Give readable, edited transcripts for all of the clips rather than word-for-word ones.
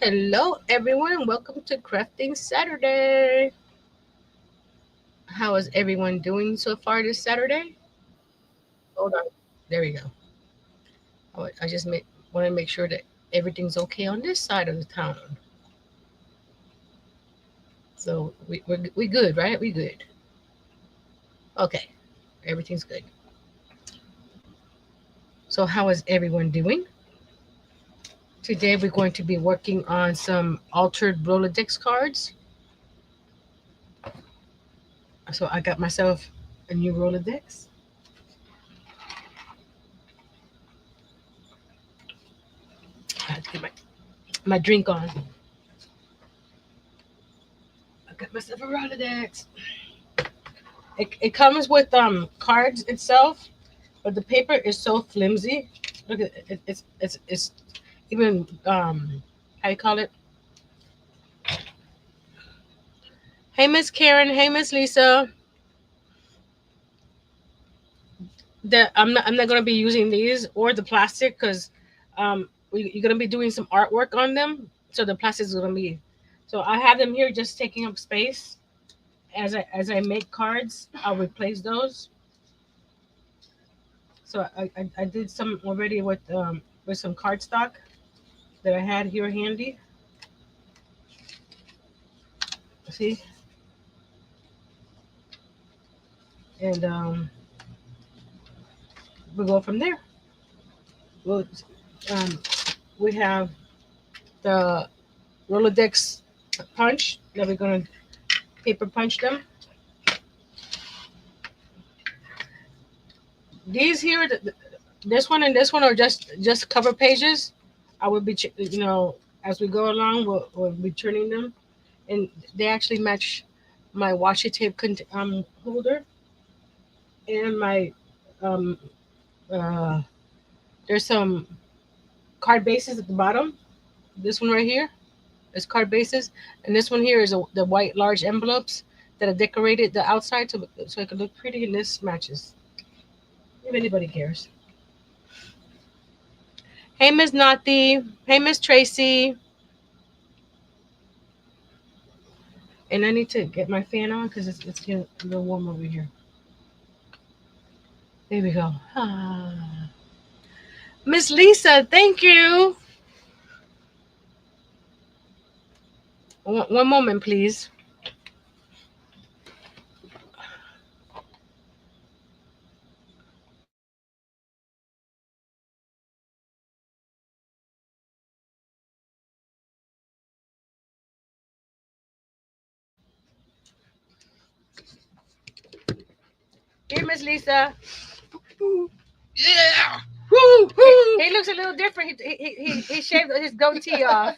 Hello, everyone. Welcome to Crafting Saturday. How is everyone doing so far this Saturday? Hold on. There we go. I just want to make sure that everything's okay on this side of the town. So we good, right? We good. Okay, everything's good. So how is everyone doing? Today we're going to be working on some altered Rolodex cards. So I got myself a new Rolodex. I have to get my drink on. I got myself a Rolodex. It comes with cards itself, but the paper is so flimsy. Look at it, it's even how you call it? Hey Miss Karen, hey Miss Lisa. I'm not gonna be using these or the plastic because you're gonna be doing some artwork on them, so the plastic is gonna be. So I have them here just taking up space. As I make cards, I'll replace those. So I did some already with some cardstock that I had here handy. See, and we'll go from there. We'll, um, we have the Rolodex punch that we're gonna paper punch them. These here, this one and this one are just cover pages. I will be, as we go along, we'll be turning them, and they actually match my washi tape holder and my um uh. There's some card bases at the bottom. This one right here is card bases, and this one here is the white large envelopes that are decorated the outside so it can look pretty, and this matches. If anybody cares. Hey Miss Nati, hey Miss Tracy, and I need to get my fan on because it's getting a little warm over here. There we go. Miss Lisa, thank you. One moment, please. Here, Miss Lisa. Yeah. Woo, woo. He looks a little different. He shaved his goatee off.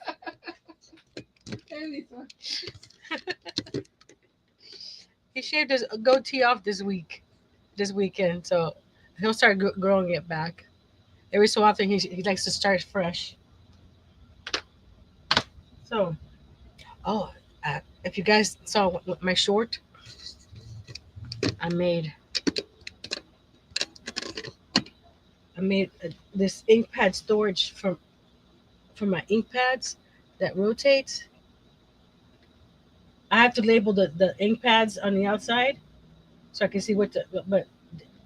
He shaved his goatee off this weekend. So he'll start growing it back. Every so often, he likes to start fresh. So, oh, if you guys saw my short, I made this ink pad storage for my ink pads that rotates. I have to label the ink pads on the outside so I can see but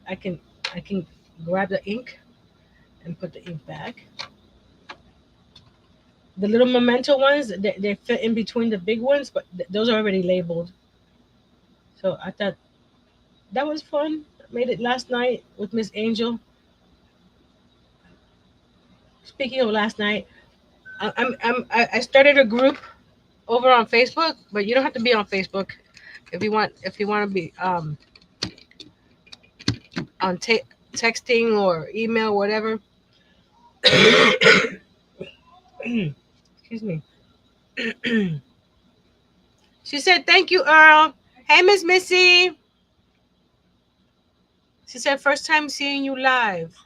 I can I can grab the ink and put the ink back. The little memento ones, they fit in between the big ones, but those are already labeled. So I thought that was fun. I made it last night with Miss Angel. Speaking of last night, I started a group over on Facebook, but you don't have to be on Facebook if you want to be on texting or email, whatever. Excuse me. She said, "Thank you, Earl." Hey, Miss Missy. She said, "First time seeing you live."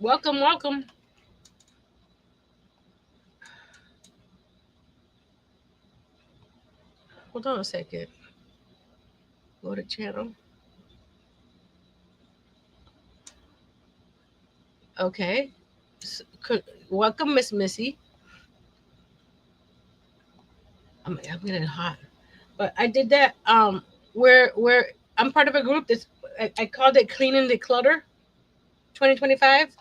Welcome, welcome. Hold on a second. Go to channel. Okay. Welcome, Miss Missy. I'm getting hot. But I did that. Where I'm part of a group that's I called it Cleaning the Clutter 2025,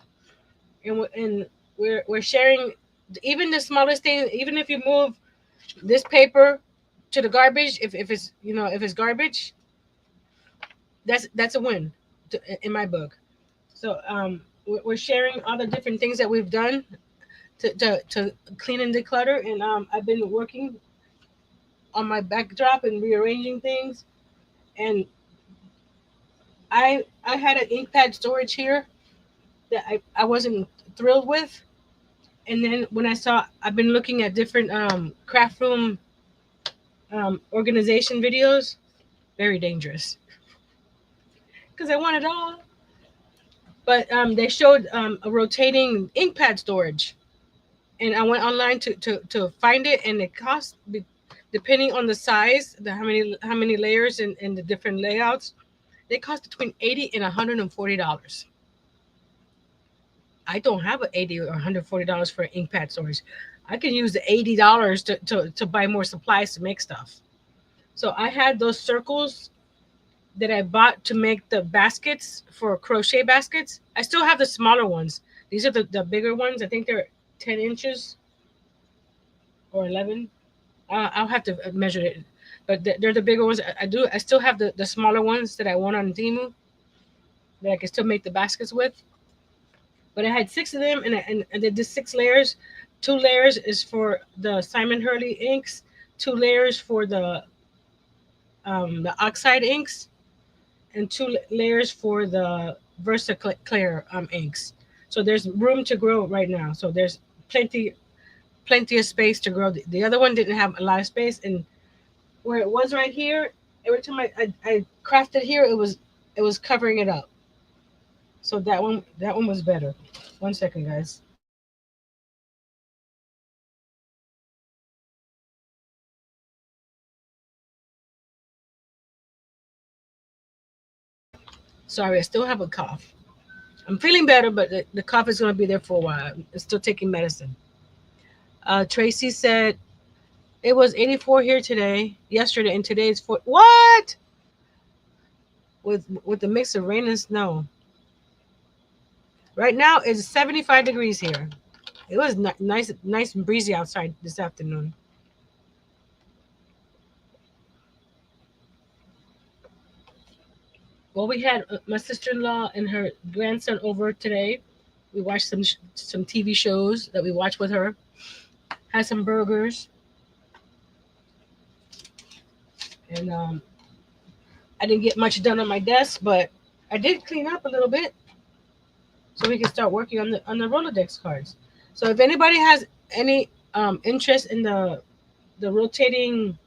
and we're sharing even the smallest thing. Even if you move this paper to the garbage, if it's if it's garbage, that's a win in my book. So we're sharing all the different things that we've done to clean and declutter, and I've been working on my backdrop and rearranging things, and I had an ink pad storage here that I wasn't thrilled with, and then when I saw I've been looking at different craft room organization videos, very dangerous because I want it all. But they showed a rotating ink pad storage, and I went online to find it, and it cost depending on the size, how many layers and the different layouts, they cost between $80 and $140. I don't have an $80 or $140 for ink pad storage. I can use the $80 to buy more supplies to make stuff. So I had those circles that I bought to make the baskets for crochet baskets. I still have the smaller ones. These are the bigger ones. I think they're 10 inches or 11. I'll have to measure it. But they're the bigger ones. I still have the smaller ones that I want on Temu that I can still make the baskets with. But I had six of them, and I did the 6 layers. 2 layers is for the Simon Hurley inks, 2 layers for the oxide inks, and 2 layers for the Versa Clear inks. So there's room to grow right now. So there's plenty of space to grow. The other one didn't have a lot of space, and where it was right here, every time I crafted here, it was covering it up. So that one was better. 1 second, guys. Sorry, I still have a cough. I'm feeling better, but the cough is going to be there for a while. I'm still taking medicine. Tracy said it was 84 here today, yesterday, and today is what? With the mix of rain and snow. Right now it's 75 degrees here. It was nice and breezy outside this afternoon. Well, we had my sister-in-law and her grandson over today. We watched some TV shows that we watched with her. Had some burgers, and I didn't get much done on my desk, but I did clean up a little bit so we can start working on the Rolodex cards. So if anybody has any interest in the rotating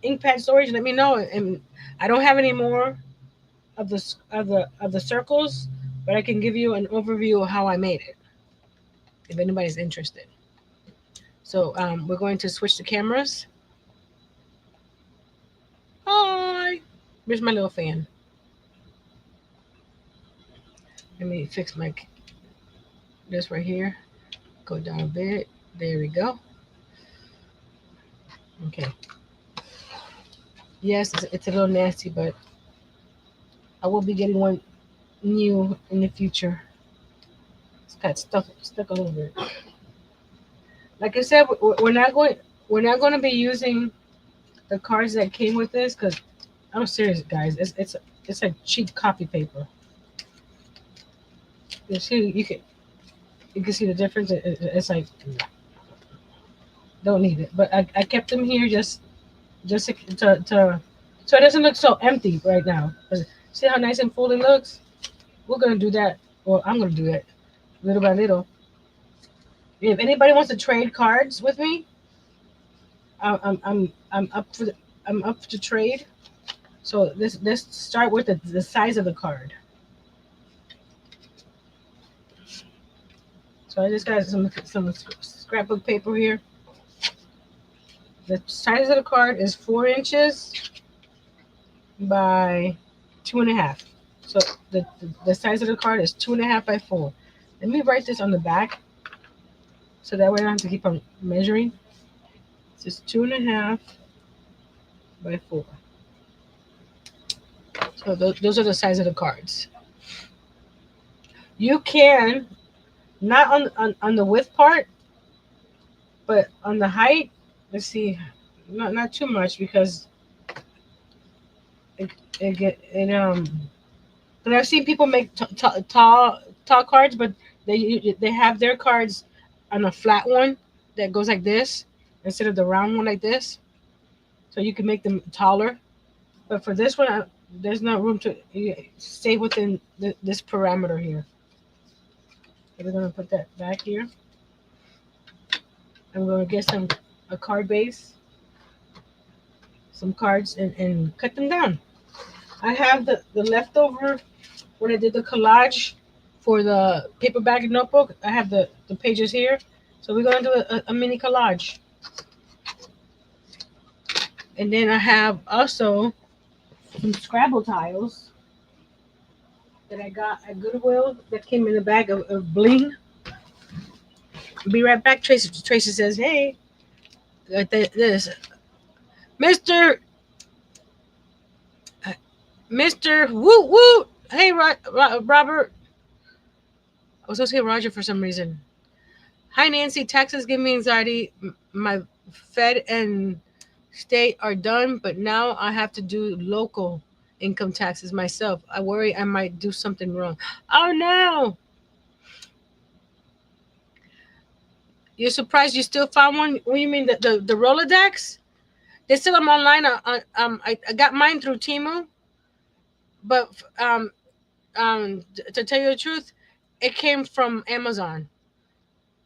ink pad storage, let me know. And I don't have any more of the circles, but I can give you an overview of how I made it if anybody's interested. So we're going to switch the cameras. Hi. Where's my little fan? Let me fix this right here. Go down a bit. There we go. Okay. Yes, it's a little nasty, but I will be getting one new in the future. It's got stuck a little bit. Like I said, we're not going to be using the cards that came with this because I'm serious, guys. It's like cheap copy paper. You can see the difference. It's like don't need it, but I kept them here just to so it doesn't look so empty right now. See how nice and full it looks. We're gonna do that, or I'm gonna do it little by little. If anybody wants to trade cards with me, I'm up for I'm up to trade. So let's start with the size of the card. So I just got some scrapbook paper here. The size of the card is 4 inches by 2.5. So the size of the card is 2.5 by 4. Let me write this on the back so that way I don't have to keep on measuring. This is 2.5 by 4. So those are the size of the cards. You can, not on the width part, but on the height, let's see, not too much because it, it. But I've seen people make tall cards, but they have their cards on a flat one that goes like this instead of the round one like this, so you can make them taller. But for this one, there's not room to stay within this parameter here. So we're gonna put that back here. I'm gonna get a card base, some cards, and cut them down. I have the leftover when I did the collage for the paper bag notebook. I have the pages here. So we're going to do a mini collage. And then I have also some Scrabble tiles that I got at Goodwill that came in a bag of bling. Be right back, Tracy. Tracy says, hey, this. Mr. Mr. Woo Woo. Hey, Robert. I was supposed to say Roger for some reason. Hi, Nancy. Taxes give me anxiety. My Fed and state are done, but now I have to do local income taxes myself. I worry I might do something wrong. Oh, no. You're surprised you still found one? What do you mean, the Rolodex? They still them online. I got mine through Temu, but to tell you the truth, it came from Amazon.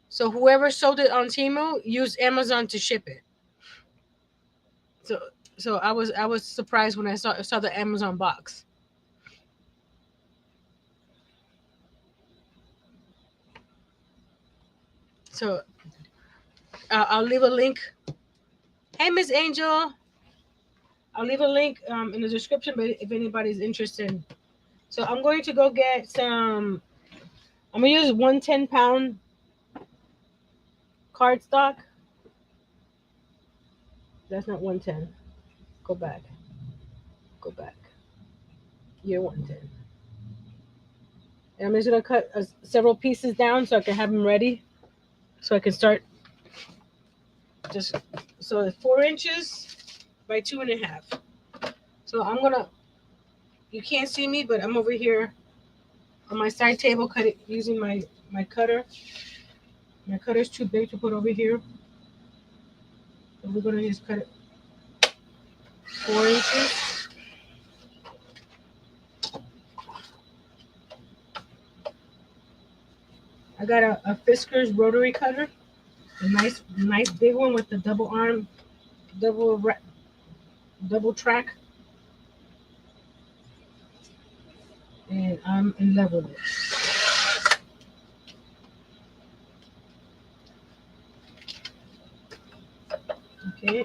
So whoever sold it on Temu used Amazon to ship it. So I was surprised when I saw the Amazon box. So I'll leave a link. Hey, Miss Angel. I'll leave a link in the description, but if anybody's interested. So I'm going to go get some. I'm gonna use 110-pound cardstock. That's not 110. Go back. Go back. Year 110. And I'm just gonna cut several pieces down so I can have them ready, so I can start. Just so it's 4 inches by 2.5. So I'm gonna. You can't see me, but I'm over here on my side table, cut it using my cutter. My cutter's too big to put over here, so we're gonna just cut it 4 inches. I got a Fisker's rotary cutter, a nice big one with the double arm, double double track, and I'm in love with it. Okay,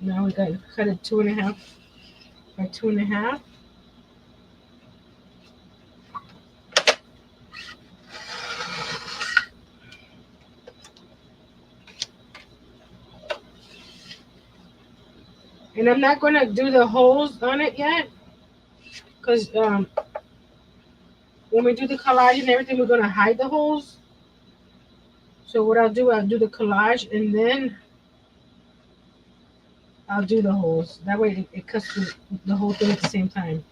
now we got to cut it 2.5 by 2.5. And I'm not going to do the holes on it yet, because when we do the collage and everything, we're going to hide the holes. So what I'll do the collage and then I'll do the holes. That way it cuts the whole thing at the same time.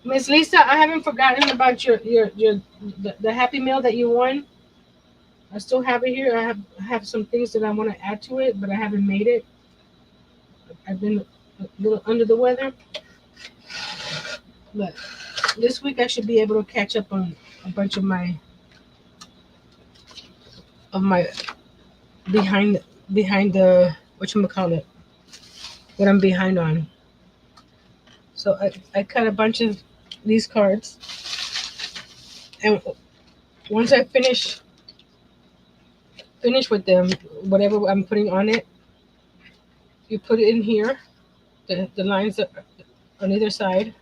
Miss Lisa, I haven't forgotten about the Happy Meal that you won. I still have it here. I have some things that I want to add to it, but I haven't made it. I've been a little under the weather, but this week I should be able to catch up on a bunch of my behind the what I'm behind on. So I cut a bunch of these cards, and once I finish with them, whatever I'm putting on it, you put it in here, the lines that on either side,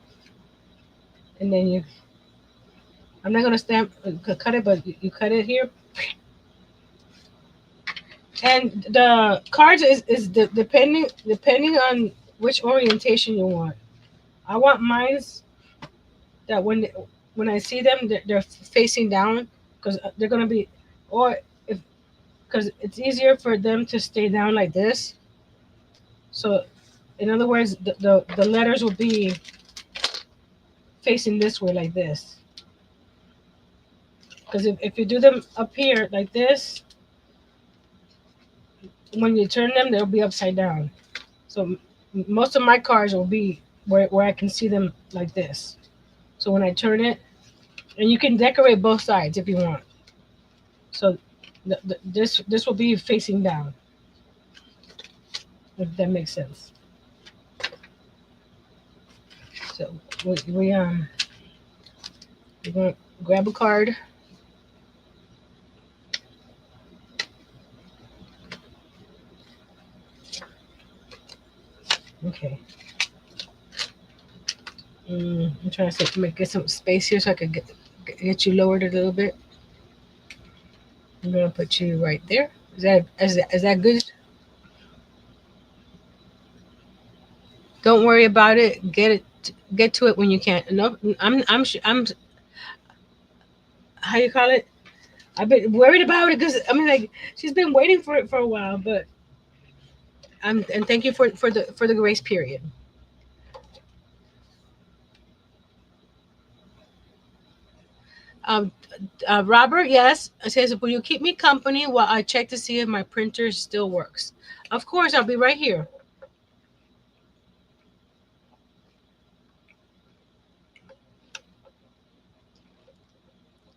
and then you. I'm not gonna stamp cut it, but you cut it here, and the cards depending on which orientation you want. I want mines that when I see them, they're facing down because they're gonna be, or if because it's easier for them to stay down like this. So, in other words, the letters will be facing this way like this. Because if you do them up here like this, when you turn them, they'll be upside down. So most of my cards will be where I can see them like this. So when I turn it, and you can decorate both sides if you want. So this will be facing down, if that makes sense. So we we're gonna grab a card. Okay. I'm trying to get some space here so I could get you lowered a little bit. I'm gonna put you right there. Is that good? Don't worry about it. Get to it when you can. No, I'm how you call it? I've been worried about it because I mean like she's been waiting for it for a while, but and thank you for the grace period. Um, Robert, yes, it says, will you keep me company while I check to see if my printer still works? Of course, I'll be right here.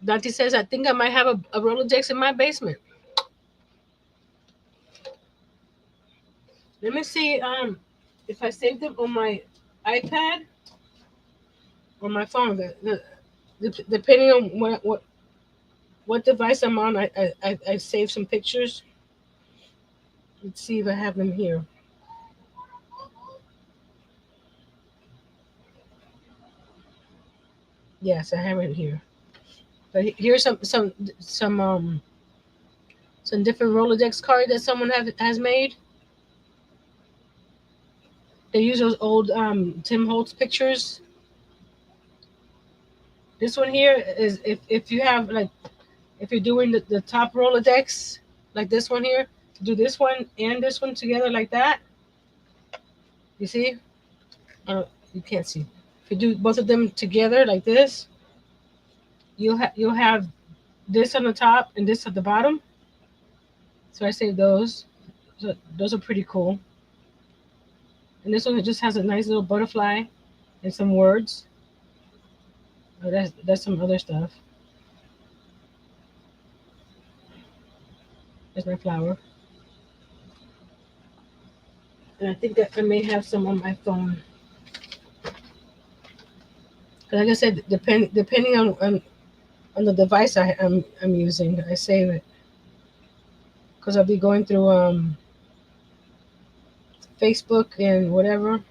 Dante says, I think I might have a Rolodex in my basement. Let me see if I saved them on my iPad or my phone. Depending on what device I'm on, I saved some pictures. Let's see if I have them here. Yes, I have it here. But here's some different Rolodex cards that someone has made. They use those old Tim Holtz pictures. This one here is if you have like if you're doing the top Rolodex like this one here, do this one and this one together like that. You see? You can't see. If you do both of them together like this, you'll have this on the top and this at the bottom. So I say those. So those are pretty cool. And this one just has a nice little butterfly and some words. Oh, that's some other stuff. There's my flower. And I think that I may have some on my phone. 'Cause like I said, depending on the device I'm using, I save it. Because I'll be going through Facebook and whatever.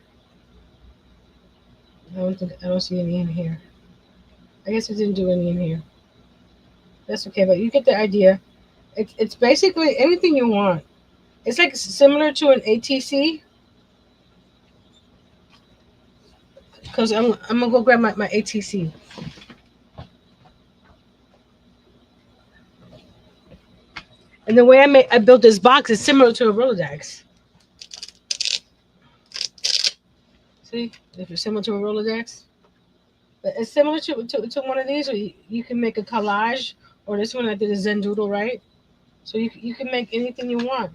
I don't see any in here. I guess I didn't do any in here. That's okay, but you get the idea. It's basically anything you want. It's like similar to an ATC. Because I'm gonna go grab my ATC. And the way I built this box is similar to a Rolodex. See, if it's similar to a Rolodex, but it's similar to one of these. Or you can make a collage, or this one I did a Zen doodle, right? So you can make anything you want.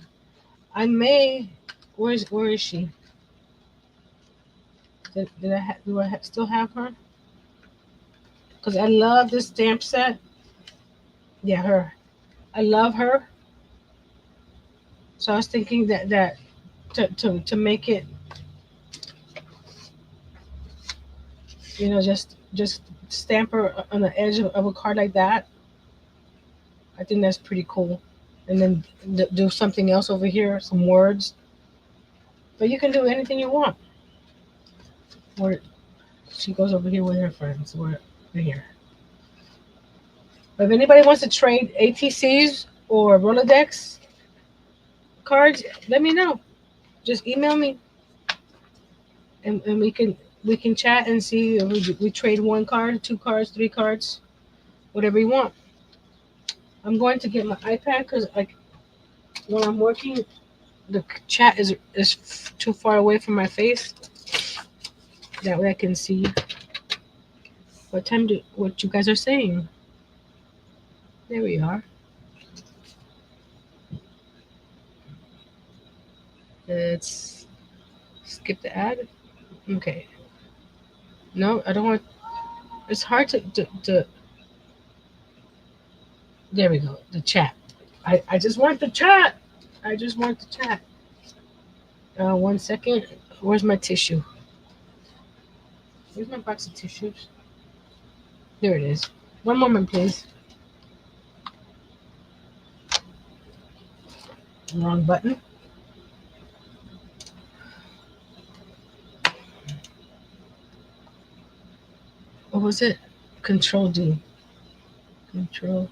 I may. Where is she? Do I still have her? Because I love this stamp set. Yeah, her. I love her. So I was thinking that to make it Just stamp her on the edge of a card like that. I think that's pretty cool. And then do something else over here, some words. But you can do anything you want. Where she goes over here with her friends. We're here. But if anybody wants to trade ATCs or Rolodex cards, let me know. Just email me, and we can chat and see if we trade one card, two cards, three cards, whatever you want. I'm going to get my iPad because like when I'm working, the chat is too far away from my face. That way I can see what you guys are saying. There we are. Let's skip the ad. Okay. No, I don't want. It's hard to. There we go. The chat. I just want the chat. I just want the chat. 1 second. Where's my tissue? Where's my box of tissues? There it is. One moment, please. Wrong button. What was it? Control D. Control.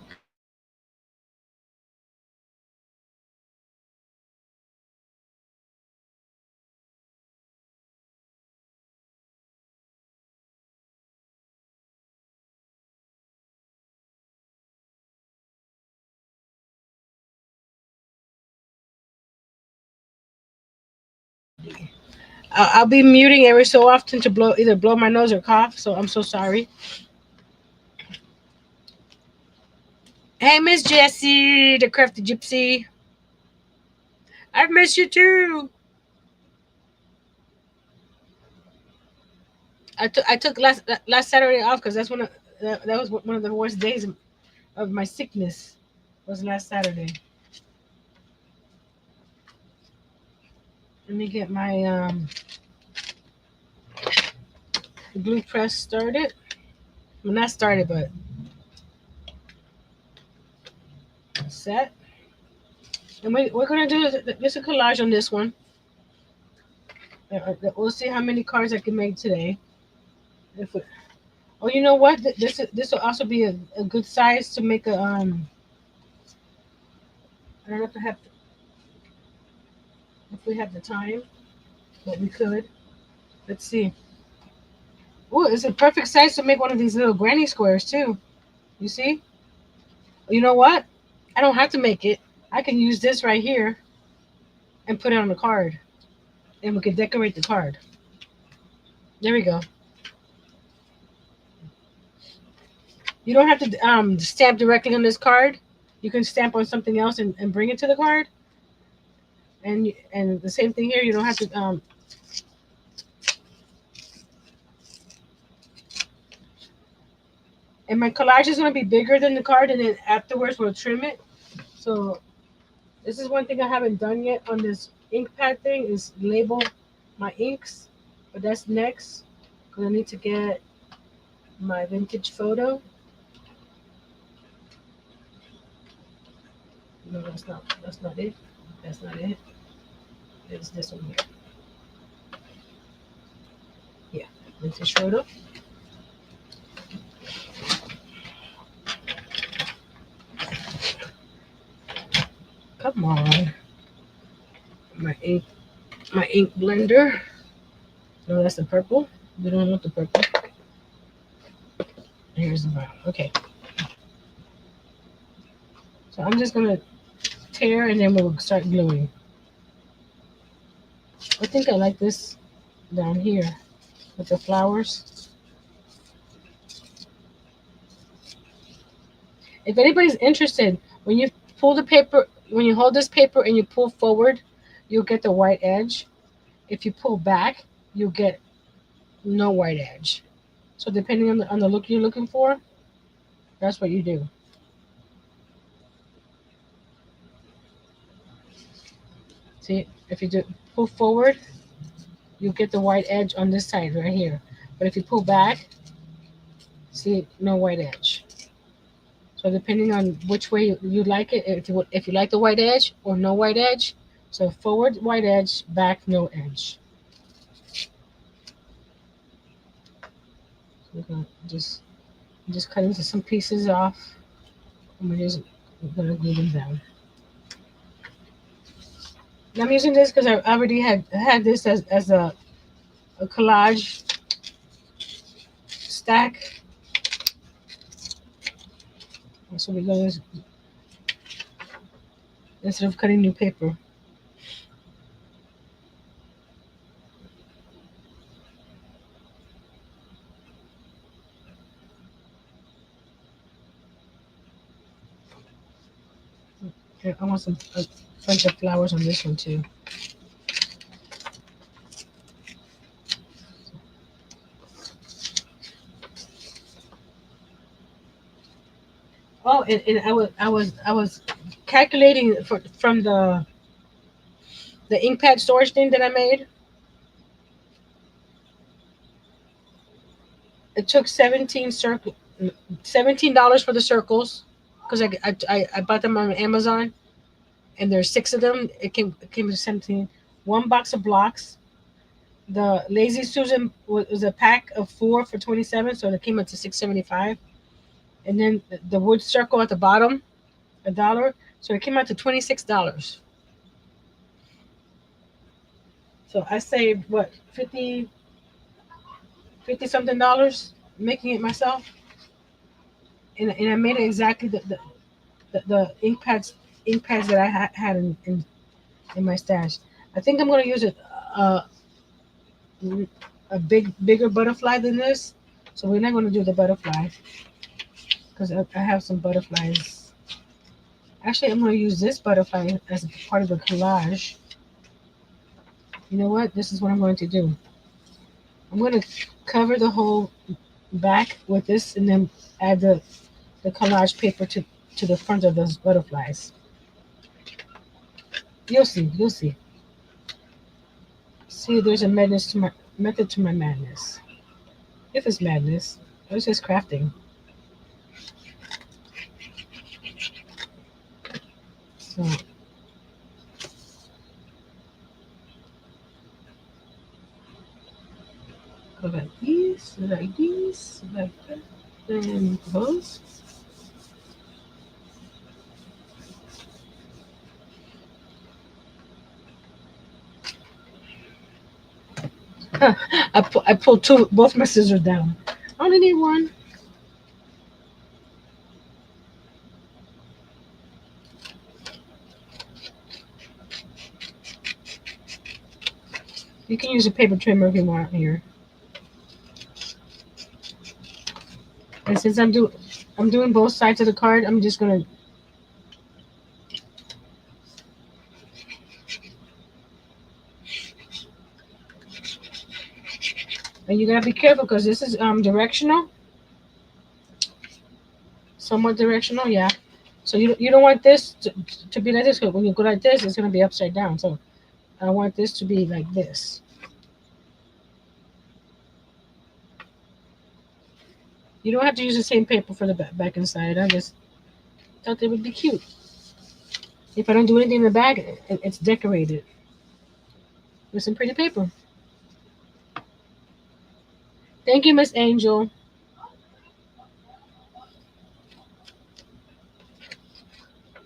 I'll be muting every so often to blow my nose or cough. So I'm so sorry. Hey, Miss Jessie, the crafty gypsy. I've missed you too. I took last Saturday off because that was one of the worst days of my sickness. Was last Saturday. Let me get my glue press started. Well, not started, but set. And we're gonna do just a collage on this one. We'll see how many cards I can make today. If we, oh, you know what? This will also be a good size to make a I don't know if we have the time, but we could. Let's see. Oh, it's a perfect size to make one of these little granny squares too. You see? You know what? I don't have to make it. I can use this right here and put it on the card, and we can decorate the card. There we go. You don't have to stamp directly on this card. You can stamp on something else and bring it to the card. And the same thing here. You don't have to. And my collage is going to be bigger than the card, and then afterwards we'll trim it. So this is one thing I haven't done yet on this ink pad thing is label my inks, but that's next because I need to get my vintage photo. No, that's not. That's not it. That's not it. It's this one here. Yeah, vintage photo. Come on, my ink blender. No, that's the purple. We don't want the purple. Here's the brown. Okay, so I'm just gonna tear and then we'll start gluing. I think I like this down here with the flowers. If anybody's interested, when you pull the paper, when you hold this paper and you pull forward, you'll get the white edge. If you pull back, you'll get no white edge. So depending on the look you're looking for, that's what you do. See, if you do pull forward, you'll get the white edge on this side right here. But if you pull back, see, no white edge. So depending on which way you like it, if you like the white edge or no white edge, so forward white edge, back no edge. So we're gonna just cut into some pieces off, and we're gonna glue them down. And I'm using this because I already had this as a collage stack. And so we're gonna, instead of cutting new paper. Okay, I want a bunch of flowers on this one too. Oh, and I was calculating from the ink pad storage thing that I made. It took $17 for the circles because I bought them on Amazon, and there's six of them. It came with 17. One box of blocks. The Lazy Susan was a pack of four for 27, so it came up to 6.75. And then the wood circle at the bottom, $1, so it came out to $26. So I saved what 50 something dollars making it myself, and I made it exactly the ink pads that I had in my stash. I think I'm gonna use uh, a bigger butterfly than this, so we're not gonna do the butterfly because I have some butterflies. Actually, I'm gonna use this butterfly as part of the collage. You know what? This is what I'm going to do. I'm going to cover the whole back with this and then add the collage paper to the front of those butterflies. You'll see. You'll see. See, there's a method to my madness. If it's madness, it was just crafting. So go like this, like that, and close. I pulled both my scissors down. I only need one. You can use a paper trimmer if you want here. And since I'm doing both sides of the card, I'm just gonna. And you gotta be careful because this is directional, somewhat directional, yeah. So you don't want this to be like this. 'Cause when you go like this, it's gonna be upside down. So I want this to be like this. You don't have to use the same paper for the back and side. I just thought it would be cute. If I don't do anything in the back, it's decorated with some pretty paper. Thank you, Miss Angel.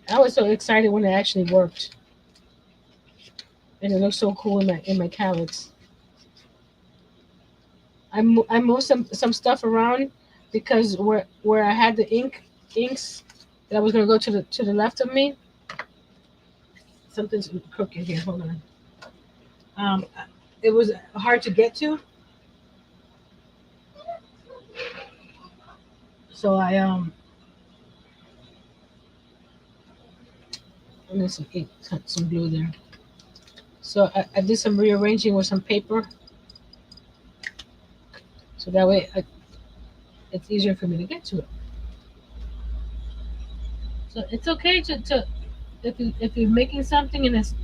I was so excited when it actually worked, and it looks so cool in my calyx. I moved some stuff around because where I had the inks that I was gonna go to the left of me. Something's crooked here. Hold on. Um, it was hard to get to, so and there's some ink, some glue there. So I did some rearranging with some paper, so that way it's easier for me to get to it. So it's okay to if you're making something and it's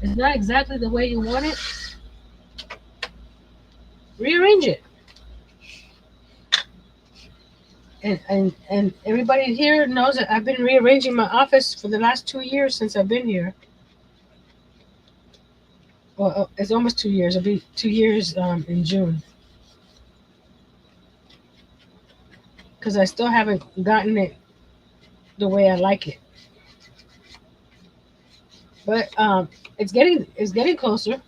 not exactly the way you want it, rearrange it. And everybody here knows that I've been rearranging my office for the last 2 years since I've been here. Well, it's almost 2 years. It'll be 2 years in June. Because I still haven't gotten it the way I like it. But it's getting closer.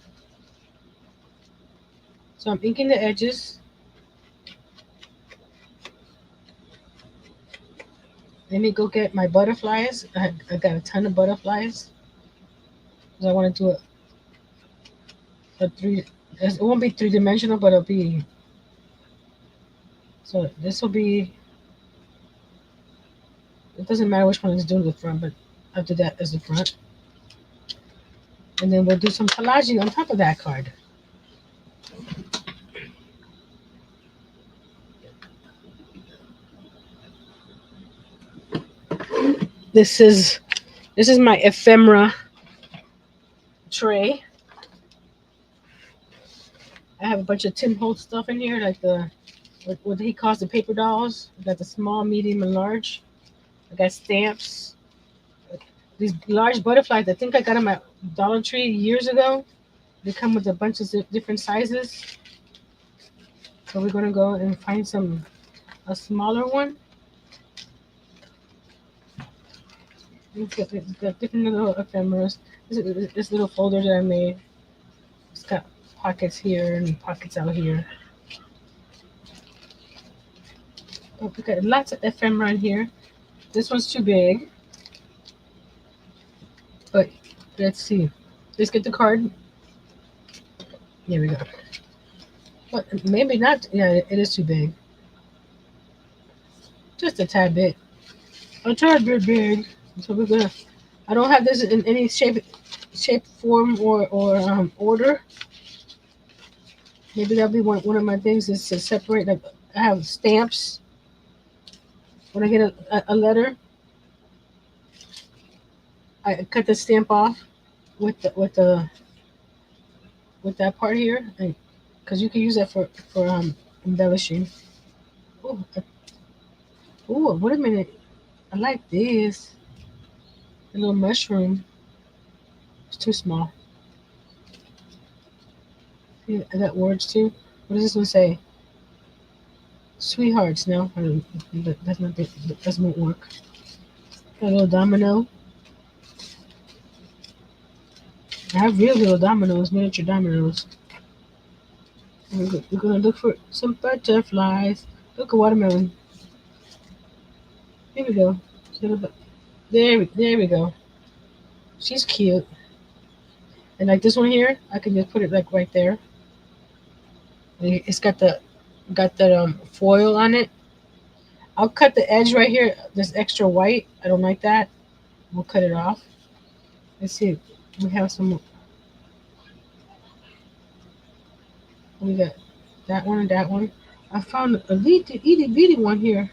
So I'm inking the edges. Let me go get my butterflies. I got a ton of butterflies. 'Cause I want to do a three. It won't be 3 dimensional, but it'll be. So this will be. It doesn't matter which one is doing the front, but I'll do that as the front. And then we'll do some collaging on top of that card. This is this is my ephemera tray. I have a bunch of Tim Holtz stuff in here, like what he calls the paper dolls. I got the small, medium, and large. I got stamps. These large butterflies. I think I got them at Dollar Tree years ago. They come with a bunch of different sizes. So we're gonna go and find a smaller one. It's got different little ephemeras. This little folder that I made. It's got pockets here and pockets out here. Oh, we got lots of ephemera in here. This one's too big. But let's see. Let's get the card. Here we go. But maybe not. Yeah, it is too big. Just a tad bit. A tad bit big. So we're gonna. I don't have this in any shape, form, or order. Maybe that'll be one of my things is to separate. Like I have stamps. When I get a letter, I cut the stamp off with that part here, because you can use that for embellishing. Oh, wait a minute! I like this. A little mushroom. It's too small. Yeah, I got words too. What does this one say? Sweethearts. No, that's not. That doesn't work. Got a little domino. I have real little dominoes, miniature dominoes. We're gonna look for some butterflies. Look at watermelon. Here we go. There we go. She's cute. And like this one here, I can just put it like right there. It's got the foil on it. I'll cut the edge right here. This extra white. I don't like that. We'll cut it off. Let's see. We have some. We got that one and that one. I found a itty bitty one here.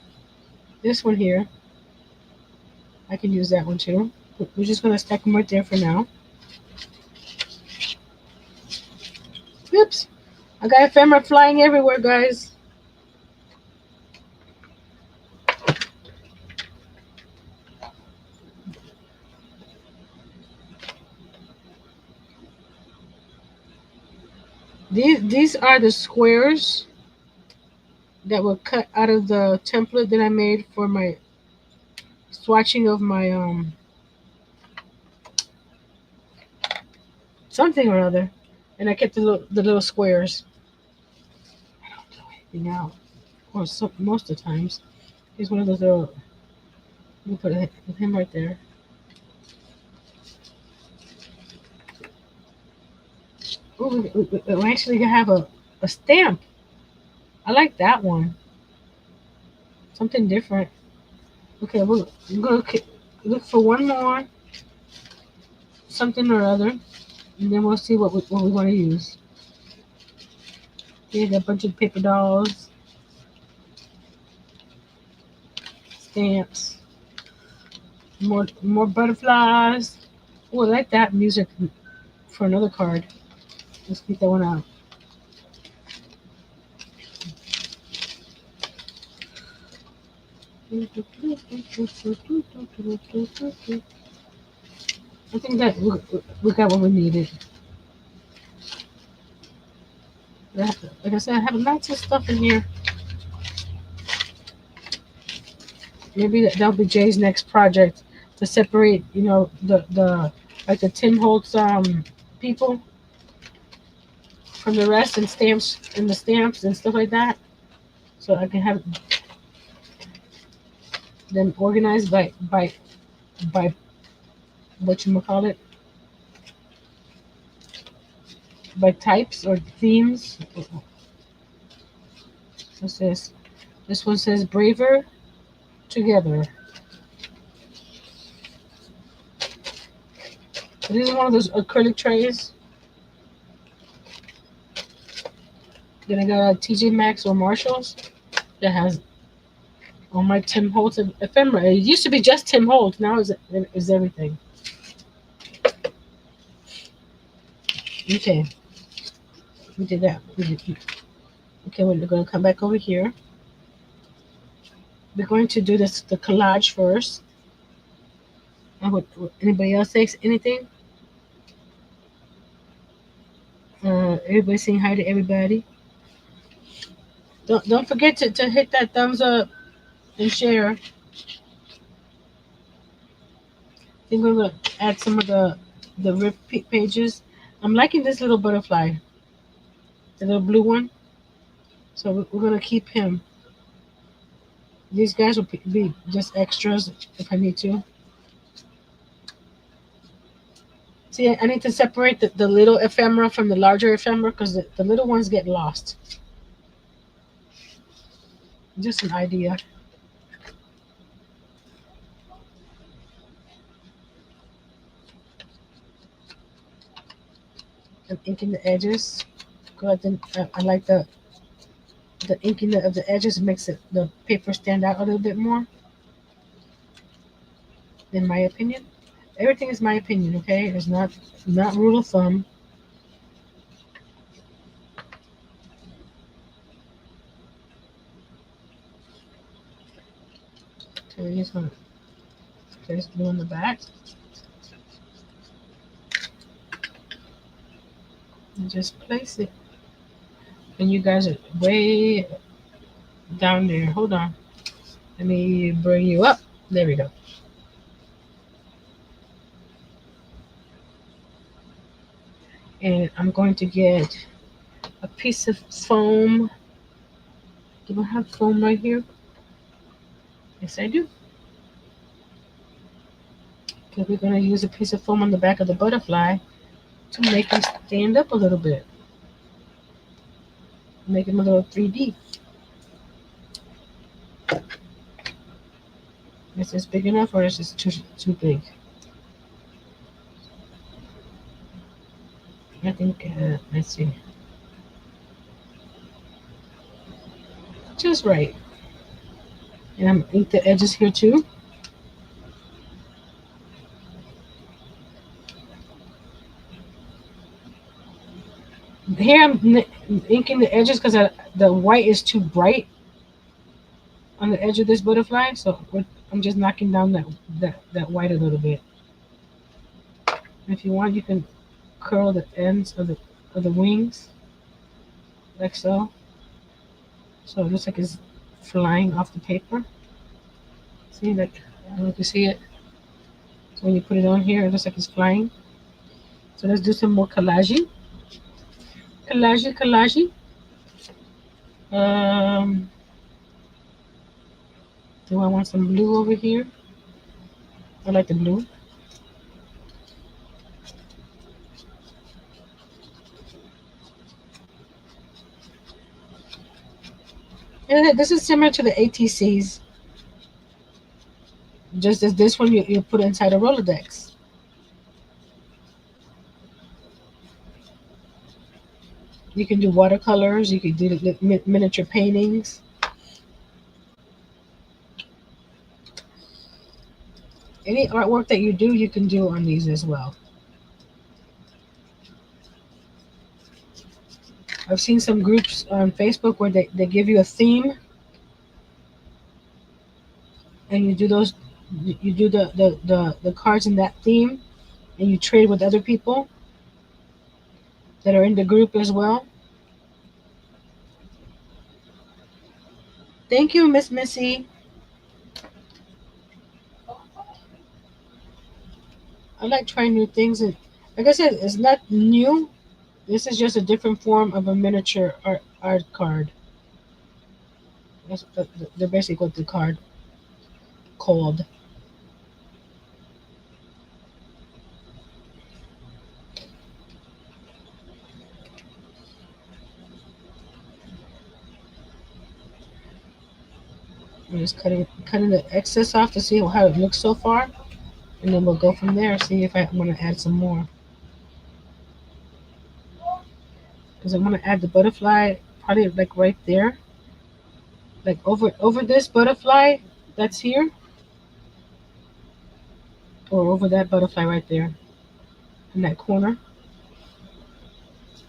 This one here. I can use that one too. We're just gonna stack them right there for now. Oops. I got ephemera flying everywhere, guys. These are the squares that were cut out of the template that I made for my swatching of my something or other, and I kept the little squares. I don't do anything now, or most of the times. Here's one of those little. We'll put him right there. Oh, we actually have a stamp. I like that one. Something different. Okay, we're gonna look for one more, something or other, and then we'll see what we want to use. Here's a bunch of paper dolls, stamps, more butterflies. Oh, I like that music for another card. Let's get that one out. I think that we got what we needed. Like I said, I have lots of stuff in here. Maybe that'll be Jay's next project to separate, the like the Tim Holtz people from the rest and stamps and stuff like that. So I can have them organized by what you call it, by types or themes. What's this? This one says braver together. This is one of those acrylic trays that I got at TJ Maxx or Marshalls that has all my Tim Holtz ephemera. It used to be just Tim Holtz. Now is everything. Okay, we did that. Okay, we're going to come back over here. We're going to do the collage first. Would anybody else say anything? Everybody saying hi to everybody. Don't forget to hit that thumbs up and share. I think we're gonna add some of the rip pages. I'm liking this little butterfly, the little blue one. So we're gonna keep him. These guys will be just extras if I need to. See, I need to separate the little ephemera from the larger ephemera because the little ones get lost. Just an idea. I'm inking the edges. I like the inking of the edges makes the paper stand out a little bit more. In my opinion, everything is my opinion. Okay, it's not rule of thumb. So we're just gonna place blue on the back. And just place it. And you guys are way down there. Hold on. Let me bring you up. There we go. And I'm going to get a piece of foam. Do I have foam right here? Yes, I do. Because we're going to use a piece of foam on the back of the butterfly to make him stand up a little bit. Make him a little 3D. Is this big enough or is this too big? I think, let's see. Just right. And I'm ink the edges here too. Here I'm inking the edges because the white is too bright on the edge of this butterfly, so I'm just knocking down that white a little bit. If you want, you can curl the ends of the wings like so. So it looks like it's flying off the paper. See, like I don't know if you see it. So when you put it on here, it looks like it's flying. So let's do some more collaging. Collaging. Do I want some blue over here? I like the blue. And this is similar to the ATCs. Just as this one you put inside a Rolodex. You can do watercolors. You can do miniature paintings. Any artwork that you do, you can do on these as well. I've seen some groups on Facebook where they give you a theme and you do those, you do the cards in that theme, and you trade with other people that are in the group as well. Thank you, Miss Missy. I like trying new things, and like I said, it's not new. This is just a different form of a miniature art card. That's they're basically what the card called. I'm just cutting the excess off to see how it looks so far, and then we'll go from there. See if I want to add some more, because I want to add the butterfly probably like right there, like over this butterfly that's here, or over that butterfly right there in that corner.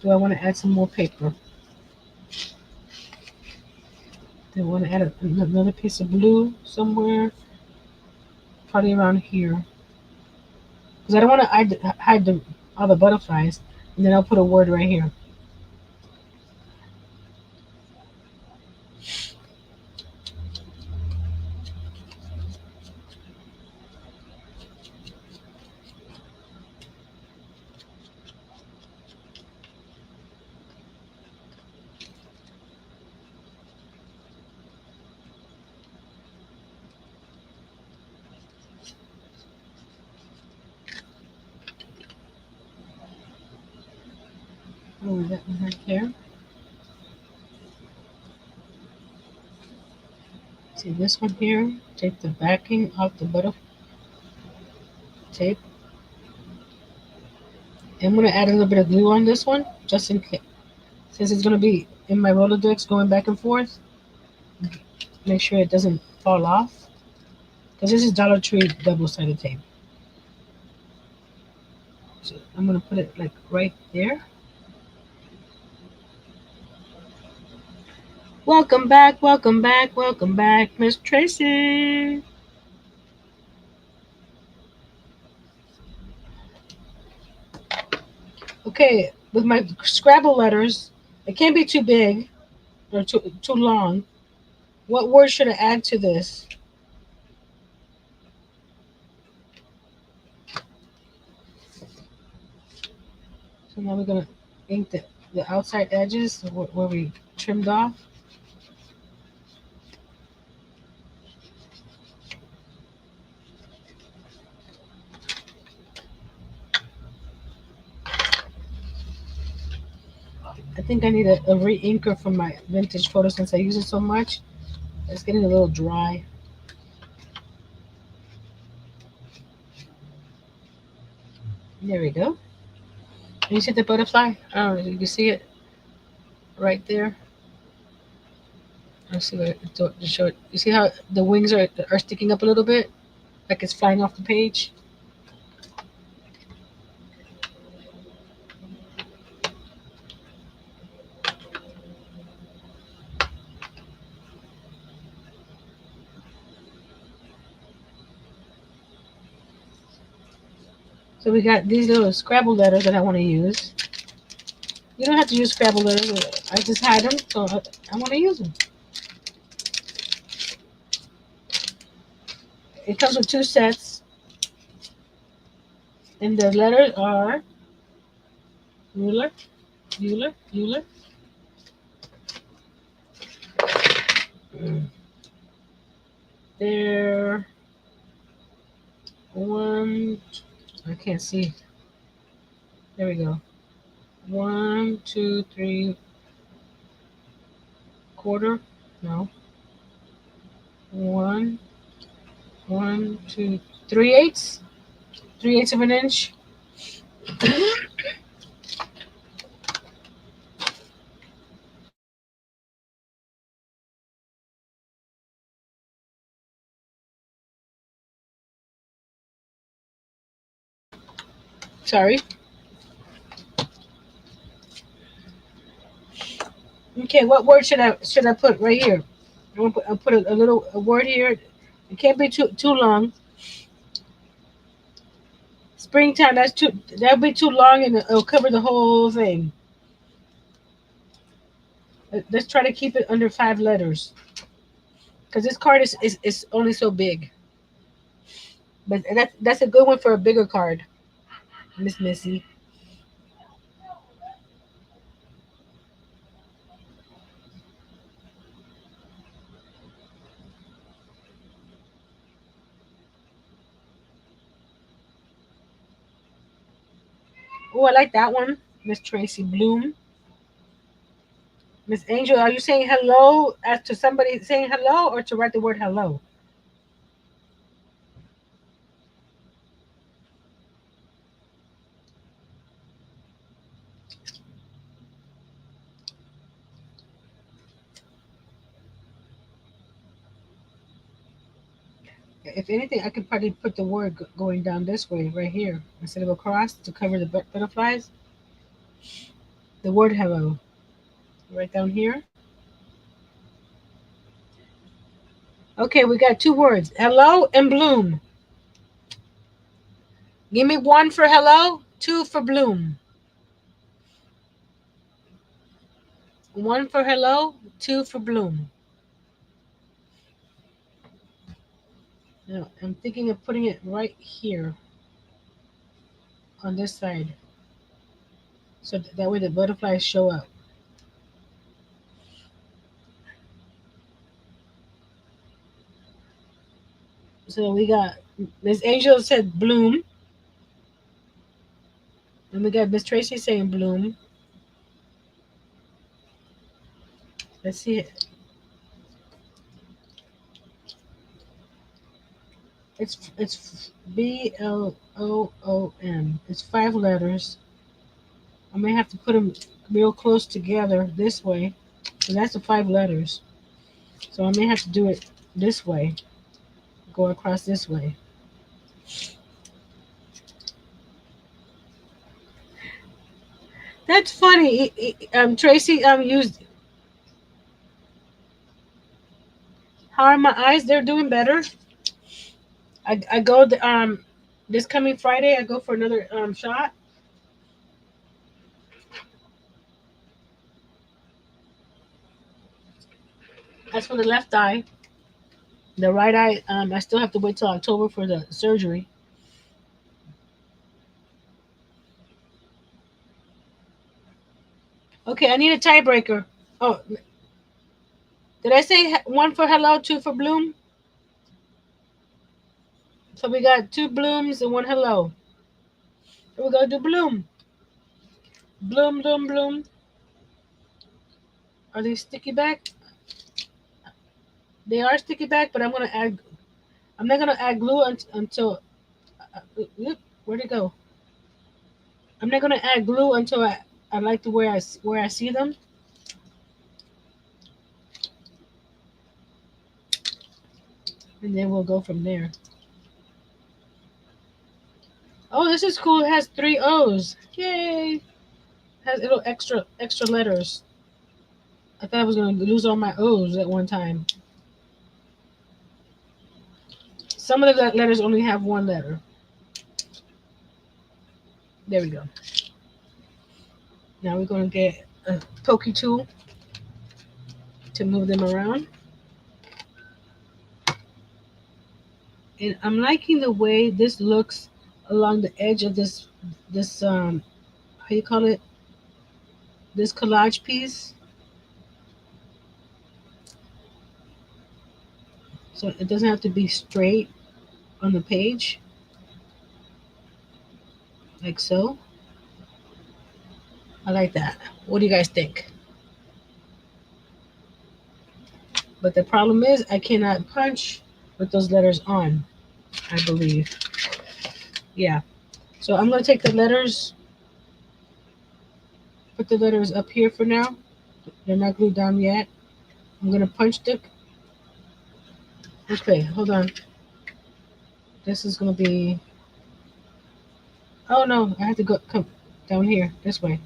Do I want to add some more paper? Do I want to add another piece of blue somewhere? Probably around here, because I don't want to hide all the butterflies, and then I'll put a word right here. Oh, that one right there. See this one here? Take the backing off the butterfly tape. I'm going to add a little bit of glue on this one, just in case. Since it's going to be in my Rolodex going back and forth, make sure it doesn't fall off. Because this is Dollar Tree double-sided tape. So I'm going to put it like right there. Welcome back, welcome back, welcome back, Miss Tracy. Okay, with my Scrabble letters, it can't be too big or too long. What word should I add to this? So now we're gonna ink the outside edges where we trimmed off. I think I need a re-inker from my vintage photo since I use it so much. It's getting a little dry. There we go. You see the butterfly? Oh, you can see it right there. Let's see what to show it. You see how the wings are sticking up a little bit, like it's flying off the page. So we got these little Scrabble letters that I want to use. You don't have to use Scrabble letters. I just had them, so I want to use them. It comes with two sets, and the letters are ruler, ruler, ruler. They're one. I can't see. There we go. 1, 2, 3 quarter. No. One, 1, 2, 3/8. 3/8 of an inch. Sorry. Okay, what word should I put right here? I'll put a little word here It can't be too long. Springtime, that's too. That'll be too long, and it'll cover the whole thing. Let's try to keep it under 5 letters, because this card is only so big. But that's a good one for a bigger card, Miss Missy. Oh, I like that one, Miss Tracy Bloom. Miss Angel, are you saying hello as to somebody saying hello, or to write the word hello? If anything, I could probably put the word going down this way, right here, instead of across to cover the butterflies. The word hello, right down here. Okay, we got 2 words, hello and bloom. Give me 1 for hello, 2 for bloom. 1 for hello, 2 for bloom. Now, I'm thinking of putting it right here on this side, so that way the butterflies show up. So we got Miss Angel said bloom, and we got Miss Tracy saying bloom. Let's see it. It's Bloom. It's 5 letters. I may have to put them real close together this way, so that's the 5 letters. So I may have to do it this way, go across this way. That's funny. Tracy used. How are my eyes? They're doing better. I go this coming Friday. I go for another shot. That's for the left eye. The right eye. I still have to wait till October for the surgery. Okay, I need a tiebreaker. Oh, did I say 1 for hello, 2 for bloom? So we got 2 blooms and 1 hello. We're gonna do bloom. Bloom, bloom, bloom. Are they sticky back? They are sticky back, but I'm gonna add. I'm not gonna add glue until. Where'd it go? I'm not gonna add glue until I like the where I see them, and then we'll go from there. Oh, this is cool. It has 3 O's. Yay! It has little extra letters. I thought I was gonna lose all my O's at one time. Some of the letters only have 1 letter. There we go. Now we're gonna get a pokey tool to move them around. And I'm liking the way this looks along the edge of this how you call it, this collage piece. So it doesn't have to be straight on the page like so. I like that. What do you guys think? But the problem is I cannot punch with those letters on, I believe. Yeah. So I'm gonna take the letters, put the letters up here for now. They're not glued down yet. I'm gonna punch the. Okay, hold on. This is gonna be. Oh no, I have to come down here this way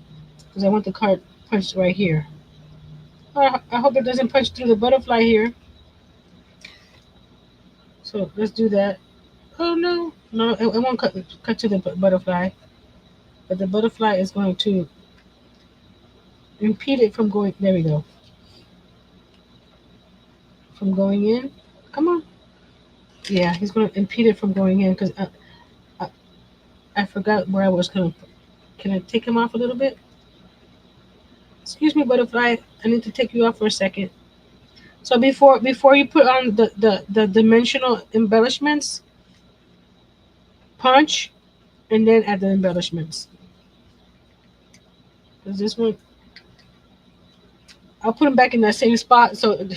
because I want the card punched right here. I hope it doesn't punch through the butterfly here. So let's do that. Oh no, no, it won't cut to the butterfly, but the butterfly is going to impede it from going. There we go. From going in. Come on. Yeah, he's going to impede it from going in because I, I forgot where I was going. Can I take him off a little bit? Excuse me, butterfly. I need to take you off for a second. So before you put on the dimensional embellishments, punch and then add the embellishments. Because this one, I'll put them back in that same spot so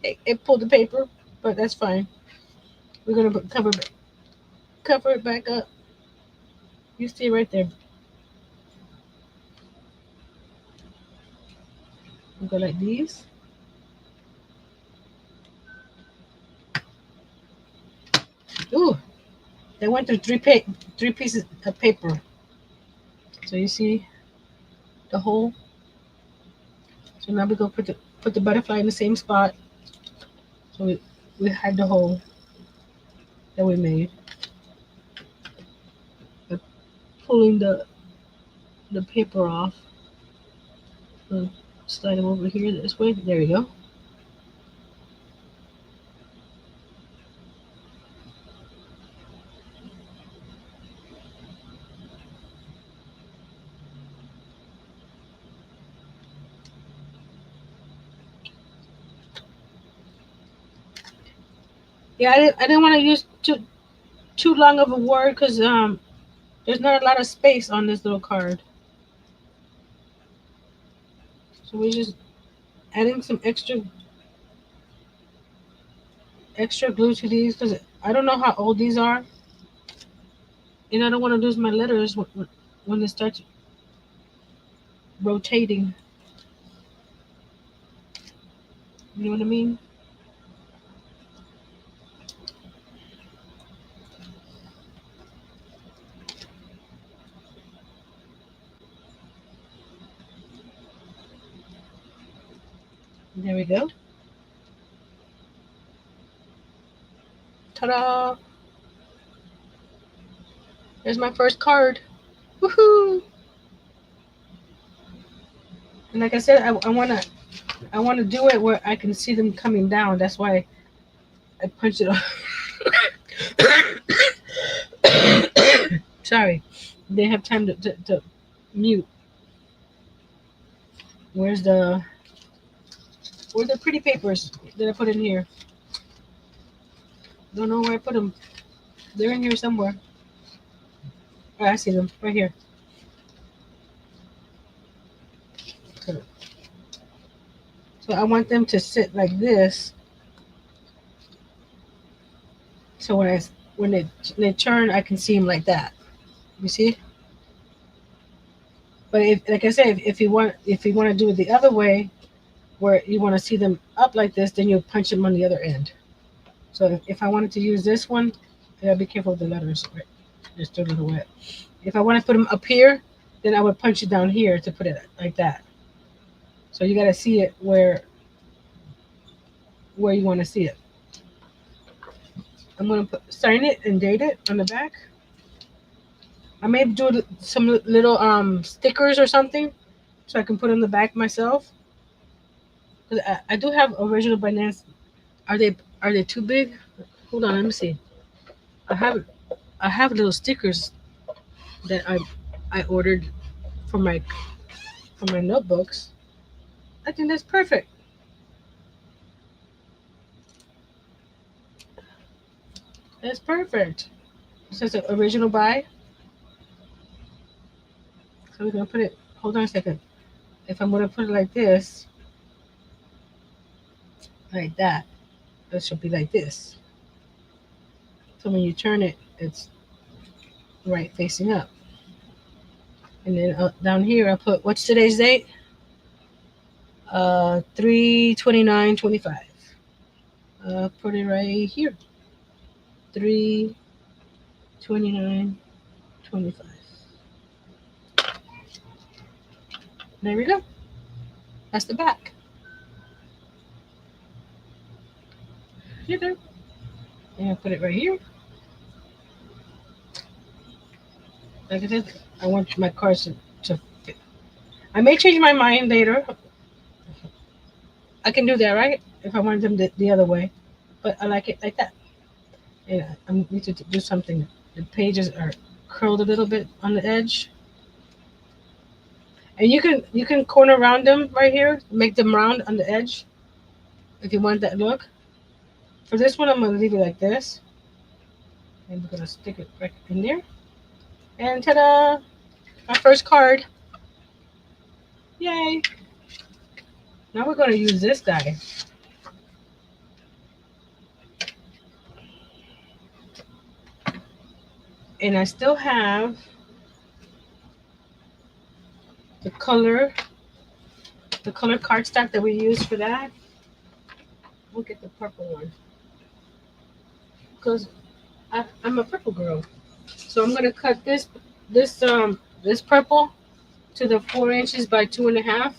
it pulled the paper, but that's fine. We're gonna cover it back up. You stay right there. We'll go like these. Ooh, they went through three pieces of paper. So you see the hole. So now we go put the butterfly in the same spot. So we hide the hole that we made. By pulling the paper off. So slide them over here this way. There we go. Yeah, I didn't want to use too long of a word because there's not a lot of space on this little card. So we're just adding some extra glue to these because I don't know how old these are, and I don't want to lose my letters when it starts rotating. You know what I mean? There we go. Ta-da! There's my first card. Woohoo! And like I said, I wanna do it where I can see them coming down. That's why I punched it off. Sorry, they have time to mute. Where's where's the pretty papers that I put in here? Don't know where I put them. They're in here somewhere. Oh, I see them right here. So I want them to sit like this. So when they turn, I can see them like that. You see? But if, like I said, if you want to do it the other way, where you want to see them up like this, then you punch them on the other end. So if I wanted to use this one, I gotta be careful with the letters. Right? They're still a little wet. If I want to put them up here, then I would punch it down here to put it like that. So you gotta see it where you want to see it. I'm gonna sign it and date it on the back. I may do some little stickers or something, so I can put on the back myself. 'Cause I do have original bananas. Are they too big? Hold on, let me see. I have I have little stickers that I ordered for my notebooks. I think that's perfect. That's perfect. It says original buy. So we're gonna put it. Hold on a second. If I'm gonna put it like this, like that, it should be like this. So when you turn it, it's right facing up. And then down here, I put what's today's date? 3/29/25. Put it right here. 3/29/25. There we go. That's the back. You go. And I put it right here. Like I said, I want my cards to fit. I may change my mind later. I can do that, right? If I want them the other way. But I like it like that. And I need to do something. The pages are curled a little bit on the edge. And you can corner round them right here, make them round on the edge if you want that look. For this one, I'm gonna leave it like this, and we're gonna stick it right in there. And ta-da! Our first card. Yay! Now we're gonna use this guy, and I still have the color, the color cardstock that we used for that. We'll get the purple one because I'm a purple girl. So I'm gonna cut this purple to the 4 inches by 2.5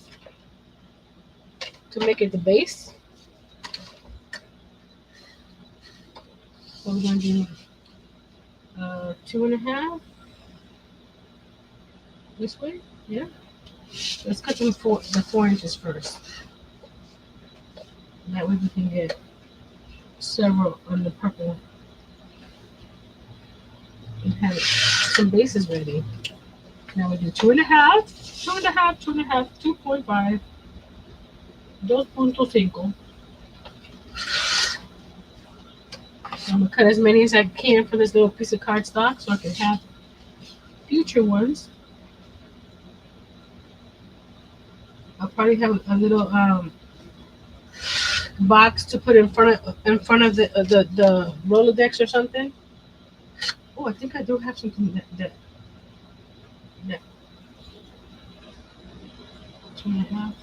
to make it the base. So we're gonna do 2.5 this way. Yeah. Let's cut them the 4 inches first. That way we can get several on the purple and have some bases ready. Now we do 2.5, 2.5, 2.5, 2.5, 2.5. I'm gonna cut as many as I can for this little piece of cardstock so I can have future ones. I'll probably have a little box to put in front of the Rolodex or something. Oh, I think I do have something that 2.5.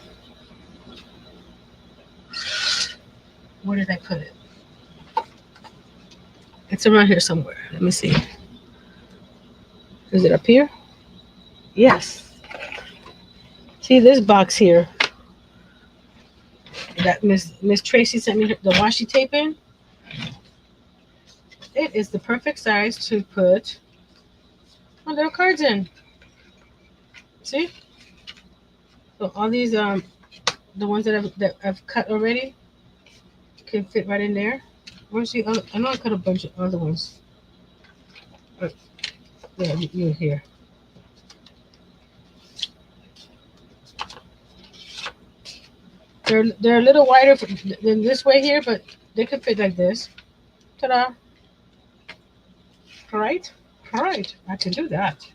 Where did I put it? It's around here somewhere. Let me see. Is it up here? Yes. See this box here that Miss Tracy sent me the washi tape in? It is the perfect size to put my little cards in. See? So all these the ones that I've cut already can fit right in there. Where's the other? I know I cut a bunch of other ones. Yeah, you here. They're a little wider than this way here, but they could fit like this. Ta-da! All right, all right. I can do that.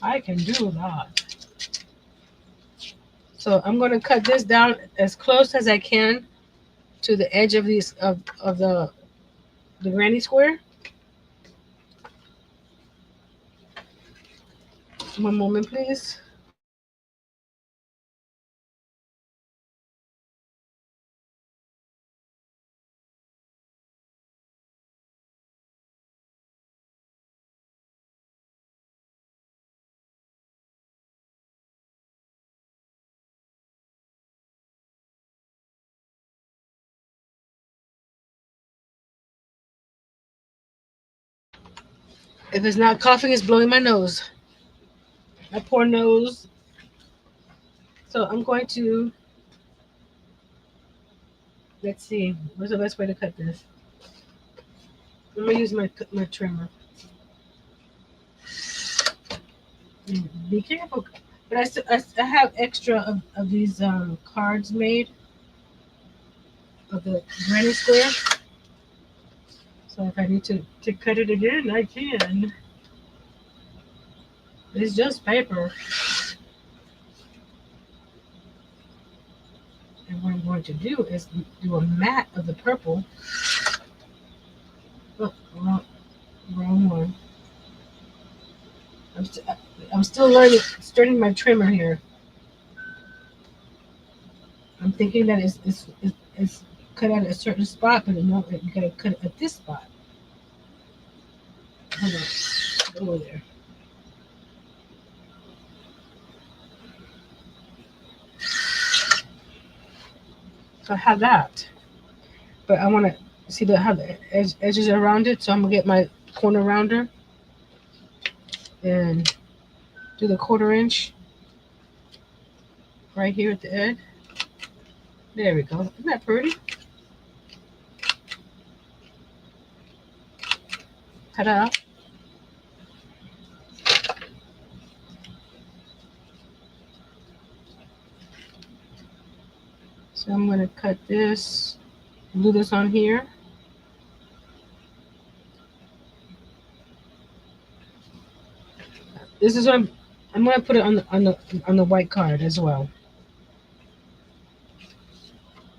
I can do that. So I'm gonna cut this down as close as I can to the edge of these of the granny square. One moment, please. If it's not coughing, it's blowing my nose. My poor nose. So I'm going to, let's see, what's the best way to cut this? I'm gonna use my trimmer. Be careful, but I have extra of these cards made of the granny square. So if I need to cut it again, I can. It's just paper. And what I'm going to do is do a mat of the purple. Oh, wrong one. I'm, st- I'm still learning, starting my trimmer here. I'm thinking that it's cut at a certain spot, but no, you gotta cut it at this spot. Hold on, over there. So I have that, but I want to See how the edges are rounded? So I'm gonna get my corner rounder and do the 1/4 inch right here at the edge. There we go. Isn't that pretty? Ta-da! So I'm gonna cut this, glue this on here. This is what I'm gonna put it on the white card as well.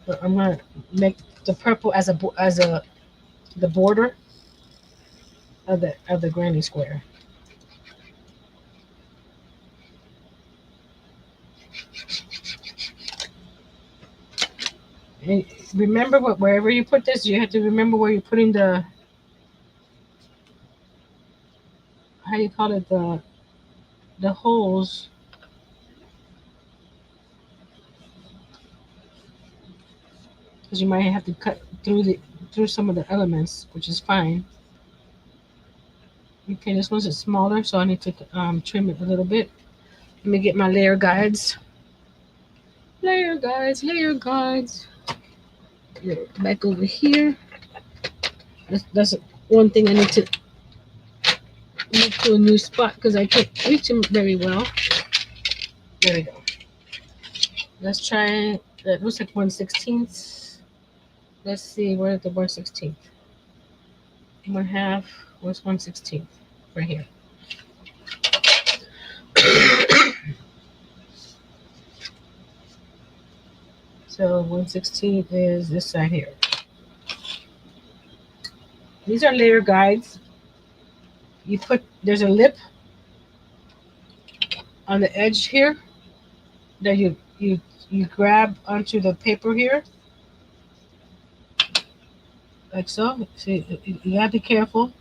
But I'm gonna make the purple as the border of the granny square. And remember, wherever you put this, you have to remember where you're putting the, how you call it, the holes, because you might have to cut through some of the elements, which is fine. Okay, this one's smaller, so I need to trim it a little bit. Let me get my layer guides. Layer guides, layer guides. Back over here. That's one thing I need to move to a new spot because I can't reach them very well. There we go. Let's try. That looks like 1/16. Let's see, where's the 1/16? 1/2. Where's 1/16? Right here. So 1/16 is this side here. These are layer guides. There's a lip on the edge here that you grab onto the paper here, like so. See, you gotta be careful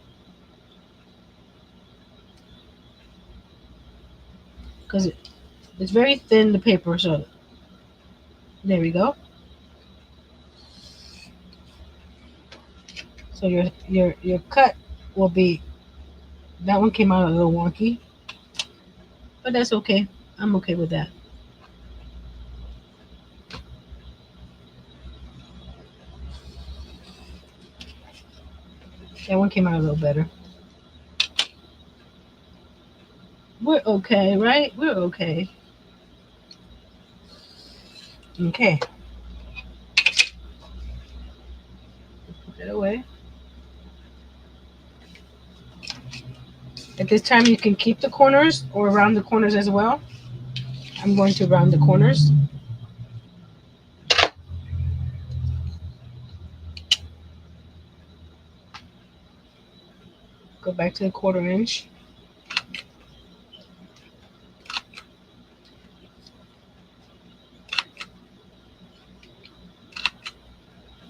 because it's very thin, the paper. So there we go. So your cut will be, that one came out a little wonky, but that's okay. I'm okay with that. That one came out a little better. We're okay, right? We're okay. Okay. Put that away. At this time, you can keep the corners or round the corners as well. I'm going to round the corners. Go back to the 1/4 inch.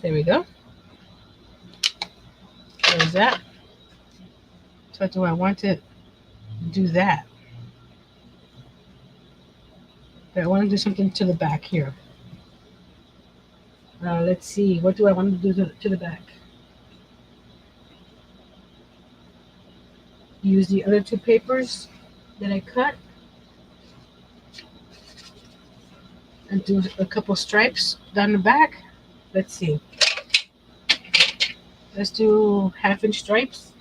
There we go. There's that. So do I want to do that? But I want to do something to the back here. Let's see. What do I want to do to the back? Use the other two papers that I cut and do a couple stripes down the back. Let's see. Let's do 1/2 inch stripes.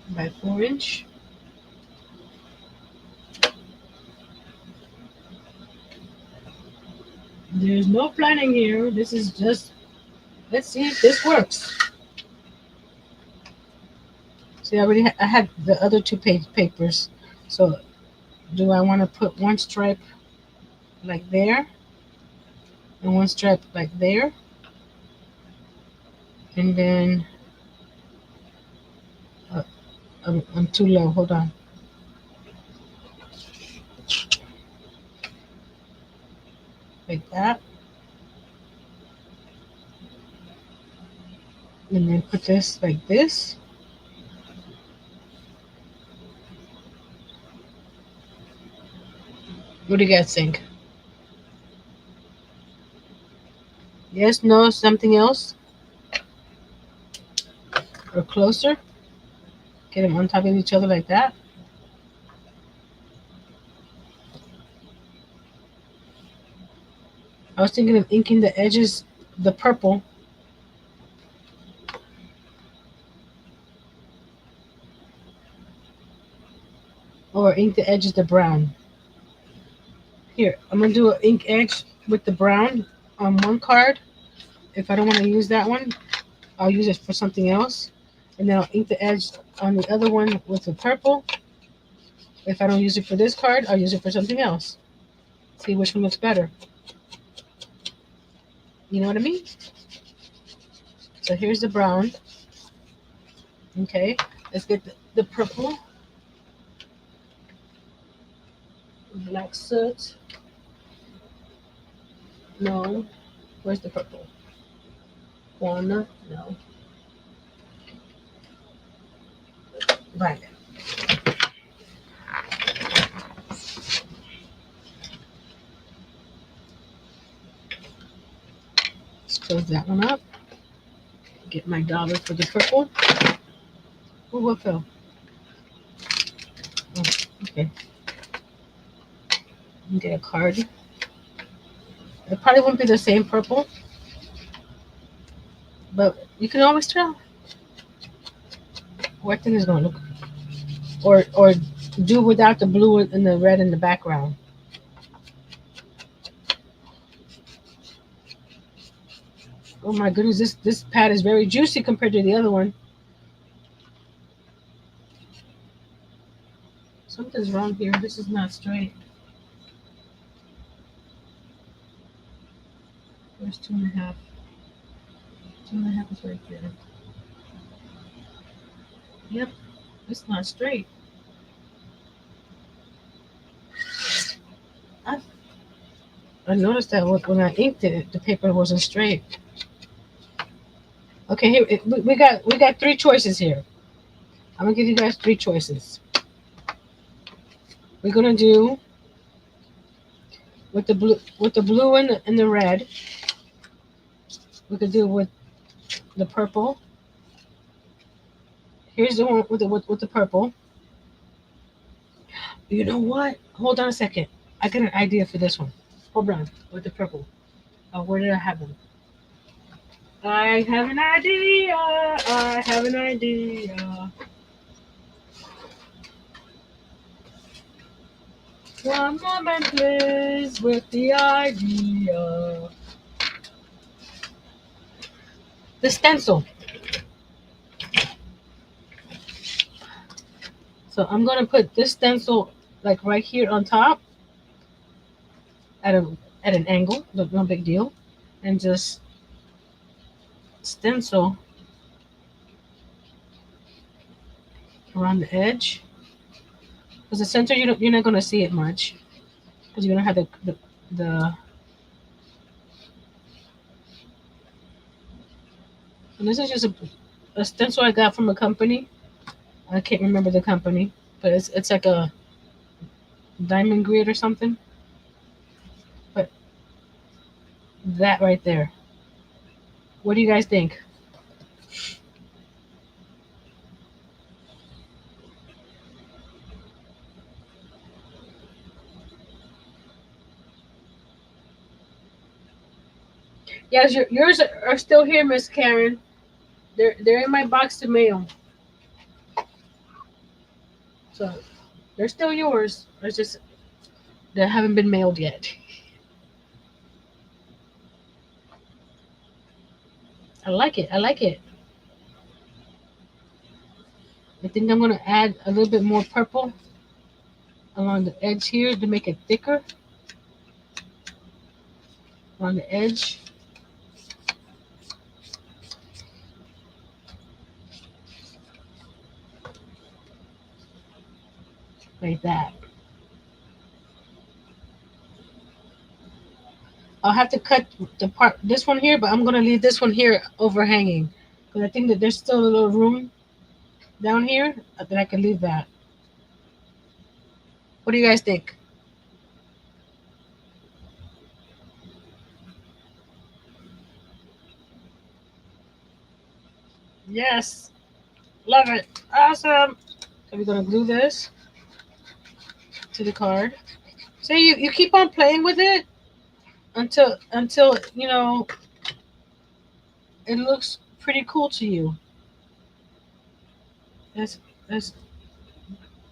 By 4 inch. There's no planning here. This is just, let's see if this works. See, I had the other two papers. So do I want to put one stripe like there and one stripe like there? And then I'm too low. Hold on. Like that. And then put this like this. What do you guys think? Yes, no, something else? Or closer? Get them on top of each other like that? I was thinking of inking the edges the purple, or ink the edges the brown. Here, I'm gonna do an ink edge with the brown on one card. If I don't want to use that one, I'll use it for something else. And then I'll ink the edge on the other one with the purple. If I don't use it for this card, I'll use it for something else. See which one looks better. You know what I mean? So here's the brown. Okay, let's get the purple. Black soot. No. Where's the purple? One. No. Violet. Let's close that one up. Get my dollar for the purple. Oh, what fell? Oh, okay. Get a card. It probably won't be the same purple, but you can always tell what thing is going to look. Or do without the blue and the red in the background. Oh my goodness, this pad is very juicy compared to the other one. Something's wrong here. This is not straight. Where's 2.5? 2.5 is right there. Yep, it's not straight. I, I noticed that when I inked it, the paper wasn't straight. Okay, here we got three choices here. I'm gonna give you guys three choices. We're gonna do with the blue and the red. We could do with the purple. Here's the one with the purple. You know what? Hold on a second. I got an idea for this one. Hold on, with the purple. Oh, where did I have them? I have an idea. I have an idea. One moment, please, with the idea. The stencil. So I'm gonna put this stencil like right here on top at a at an angle, no big deal, and just stencil around the edge. Because the center you're not gonna see it much because you're gonna have the and this is just a stencil I got from a company. I can't remember the company, but it's like a diamond grid or something. But that right there. What do you guys think? Yes, yours are still here, Miss Karen. They're in my box to mail, so they're still yours. It's just they haven't been mailed yet. I like it. I like it. I think I'm gonna add a little bit more purple along the edge here to make it thicker on the edge. Like that. I'll have to cut this one here, but I'm gonna leave this one here overhanging because I think that there's still a little room down here that I can leave that. What do you guys think? Yes, love it. Awesome. So we're gonna glue this to the card. So you keep on playing with it until it looks pretty cool to you. Let's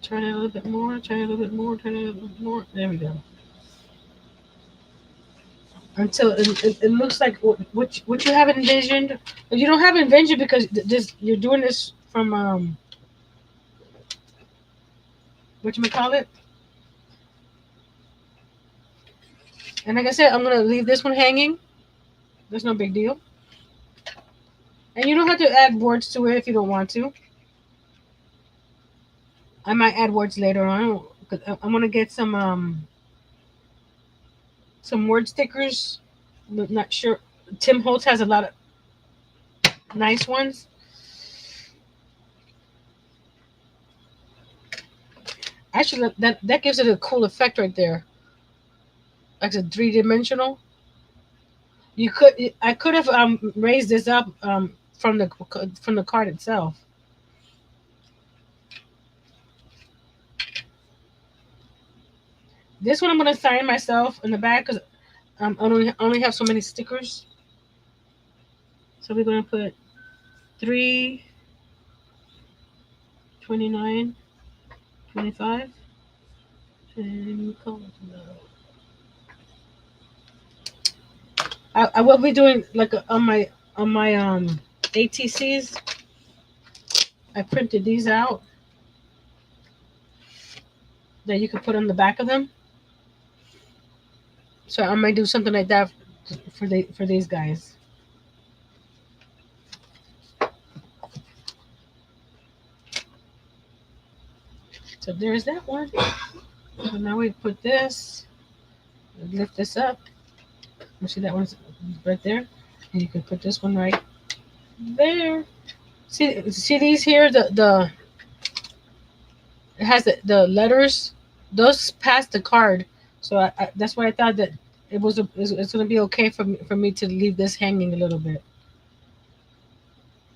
turn it a little bit more, turn it a little bit more, turn it a little bit more. There we go. Until it looks like what you have envisioned. But you don't have envisioned because this you're doing this from what you call it. And like I said, I'm gonna leave this one hanging. There's no big deal. And you don't have to add words to it if you don't want to. I might add words later on. 'Cause I'm gonna get some word stickers. But not sure. Tim Holtz has a lot of nice ones. Actually, that gives it a cool effect right there. Like a 3 dimensional. I could have raised this up from the card itself. This one I'm gonna sign myself in the back because I only have so many stickers. So we're gonna put 329 25 and I will be doing like on my ATCs. I printed these out that you can put on the back of them. So I might do something like that for these guys. So there's that one. So now we put this, lift this up. You see that one's right there, and you can put this one right there. See these here. The it has the letters. Those pass the card, so that's why I thought that it's gonna be okay for me to leave this hanging a little bit.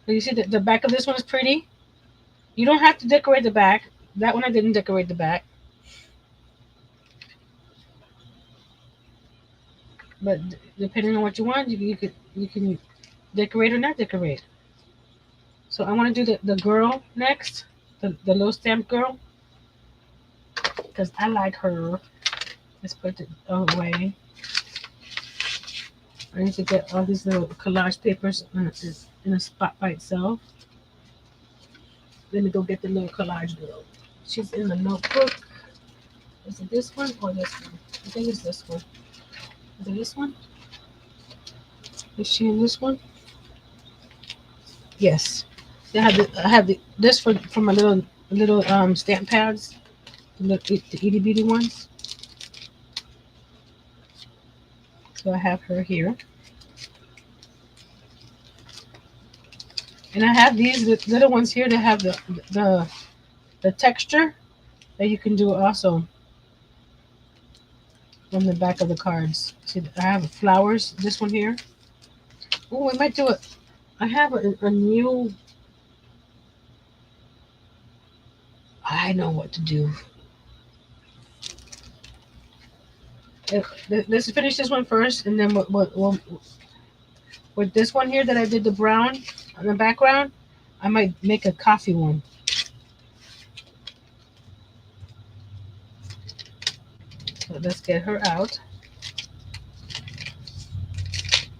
So you see the back of this one is pretty. You don't have to decorate the back. That one I didn't decorate the back, but depending on what you want, you can decorate or not decorate. So I want to do the girl next, the low stamp girl, because I like her. Let's put it away. I need to get all these little collage papers in a spot by itself. Let me go get the little collage girl. She's in the notebook. Is it this one or this one? I think it's this one. Is it this one? Is she in this one? Yes. I have this for my little stamp pads, the itty bitty ones. So I have her here, and I have these little ones here that have the the texture that you can do also on the back of the cards. See, I have flowers. This one here. Oh, we might do it. I have a new. I know what to do. Let's finish this one first, and then with this one here that I did the brown on the background, I might make a coffee one. So let's get her out.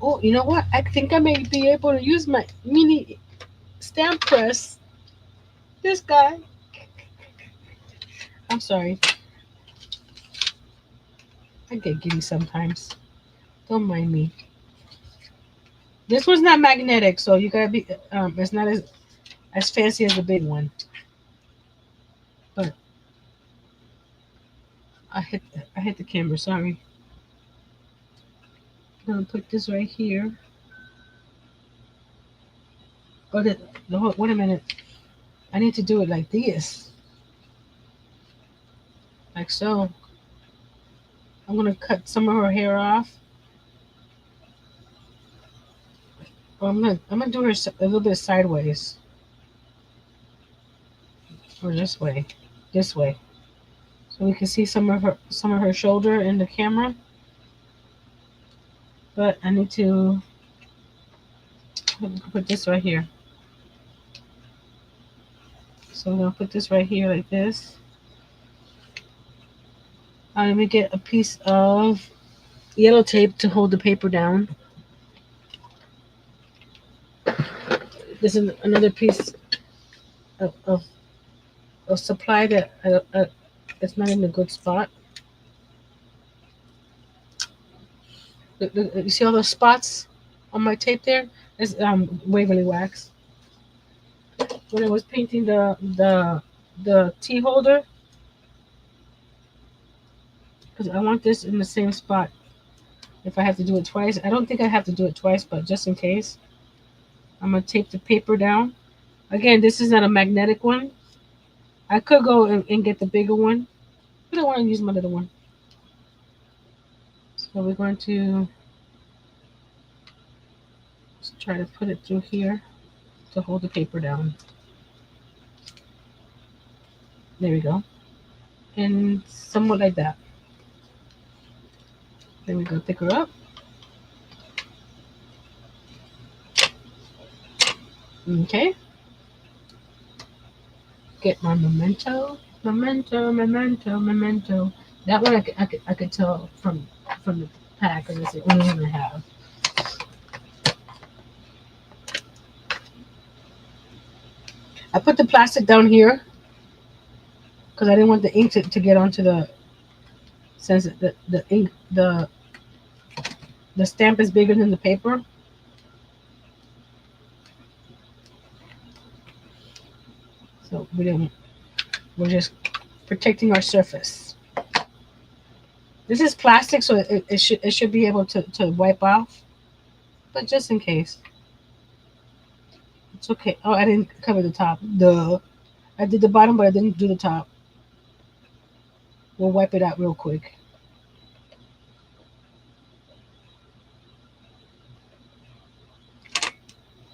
Oh, you know what? I think I may be able to use my mini stamp press. This guy. I'm sorry. I get giddy sometimes. Don't mind me. This one's not magnetic, so you gotta be. It's not as fancy as the big one. But I hit the camera. Sorry. I'm gonna put this right here. Oh, wait a minute. I need to do it like this, like so. I'm gonna cut some of her hair off. I'm gonna do her a little bit sideways, or this way, so we can see some of her shoulder in the camera. But I need to put this right here. So I'm gonna put this right here like this. Let me get a piece of yellow tape to hold the paper down. This is another piece of supply that it's not in a good spot. You see all those spots on my tape there? It's Waverly wax. When I was painting the tea holder, because I want this in the same spot. If I have to do it twice, I don't think I have to do it twice, but just in case, I'm gonna tape the paper down. Again, this is not a magnetic one. I could go and get the bigger one, but I want to use my little one. So we're going to try to put it through here to hold the paper down. There we go. And somewhat like that. Then we go pick her up. Okay. Get my memento. That one I could tell from the pack, because it's the only one I have. I put the plastic down here because I didn't want the ink to get onto the, since the ink the stamp is bigger than the paper. So we're just protecting our surface. This is plastic, so it should be able to wipe off, but just in case. It's okay. Oh, I didn't cover the top. Duh. I did the bottom, but I didn't do the top. We'll wipe it out real quick.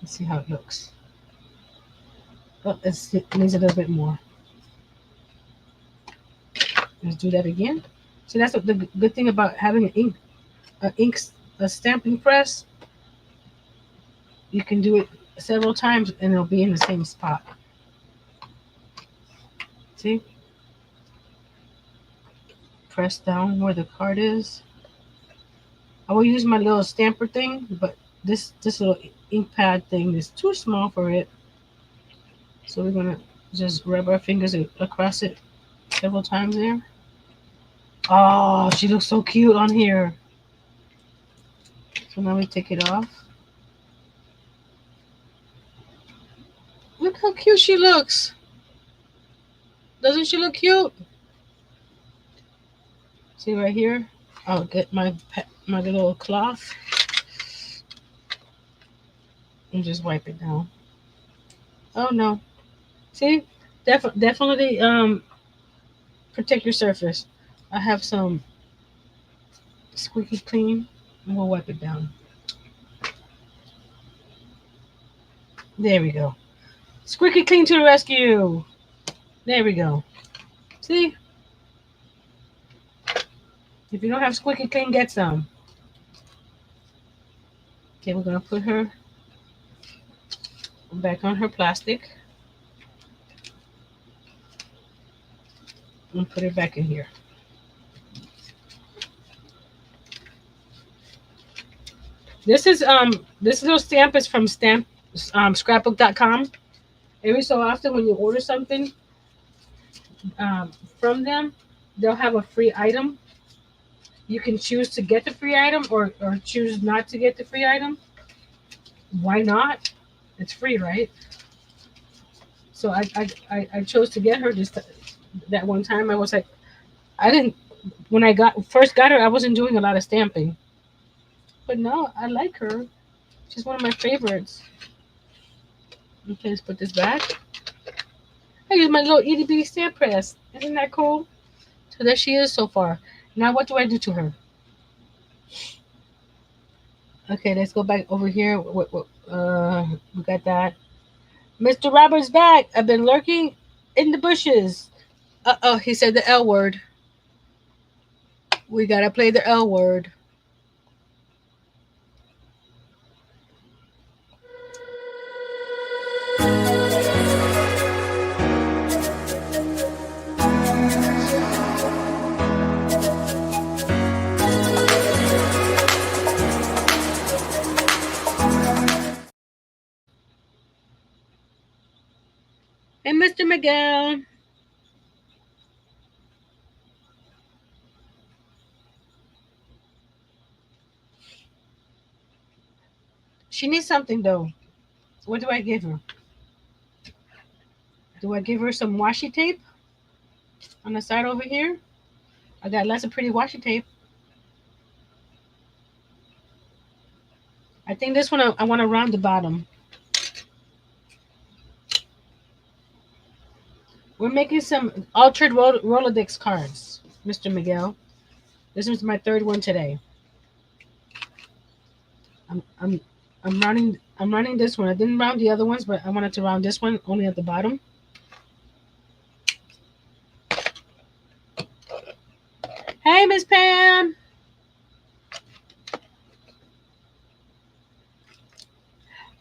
Let's see how it looks. Oh, it needs a little bit more. Let's do that again. So that's the good thing about having a stamping press. You can do it several times and it'll be in the same spot. See? Press down where the card is. I will use my little stamper thing, but this little ink pad thing is too small for it. So we're gonna just rub our fingers across it several times there. Oh, she looks so cute on here. So now we take it off. Look how cute she looks. Doesn't she look cute? See right here? I'll get my little cloth and just wipe it down. Oh no. See? Definitely protect your surface. I have some squeaky clean and we'll wipe it down. There we go. Squeaky clean to the rescue. There we go. See? If you don't have squeaky clean, get some. Okay, we're gonna put her back on her plastic and put it back in here. This little stamp is from scrapbook.com. Every so often when you order something from them, they'll have a free item. You can choose to get the free item or choose not to get the free item. Why not? It's free, right? So I chose to get her just that one time. I was like, I didn't, when I first got her, I wasn't doing a lot of stamping. But no, I like her. She's one of my favorites. Okay, let's put this back. I use my little itty bitty stamp press. Isn't that cool? So there she is so far. Now what do I do to her? Okay, let's go back over here. We got that. Mr. Robert's back. I've been lurking in the bushes. Uh-oh, he said the L word. We gotta play the L word. Hey, Mr. Miguel. She needs something though. What do I give her? Do I give her some washi tape on the side over here? I got lots of pretty washi tape. I think this one I want to round the bottom. We're making some altered Rolodex cards, Mr. Miguel. This was my third one today. I'm I'm I'm running this one. I didn't round the other ones, but I wanted to round this one only at the bottom. Hey, Miss Pam.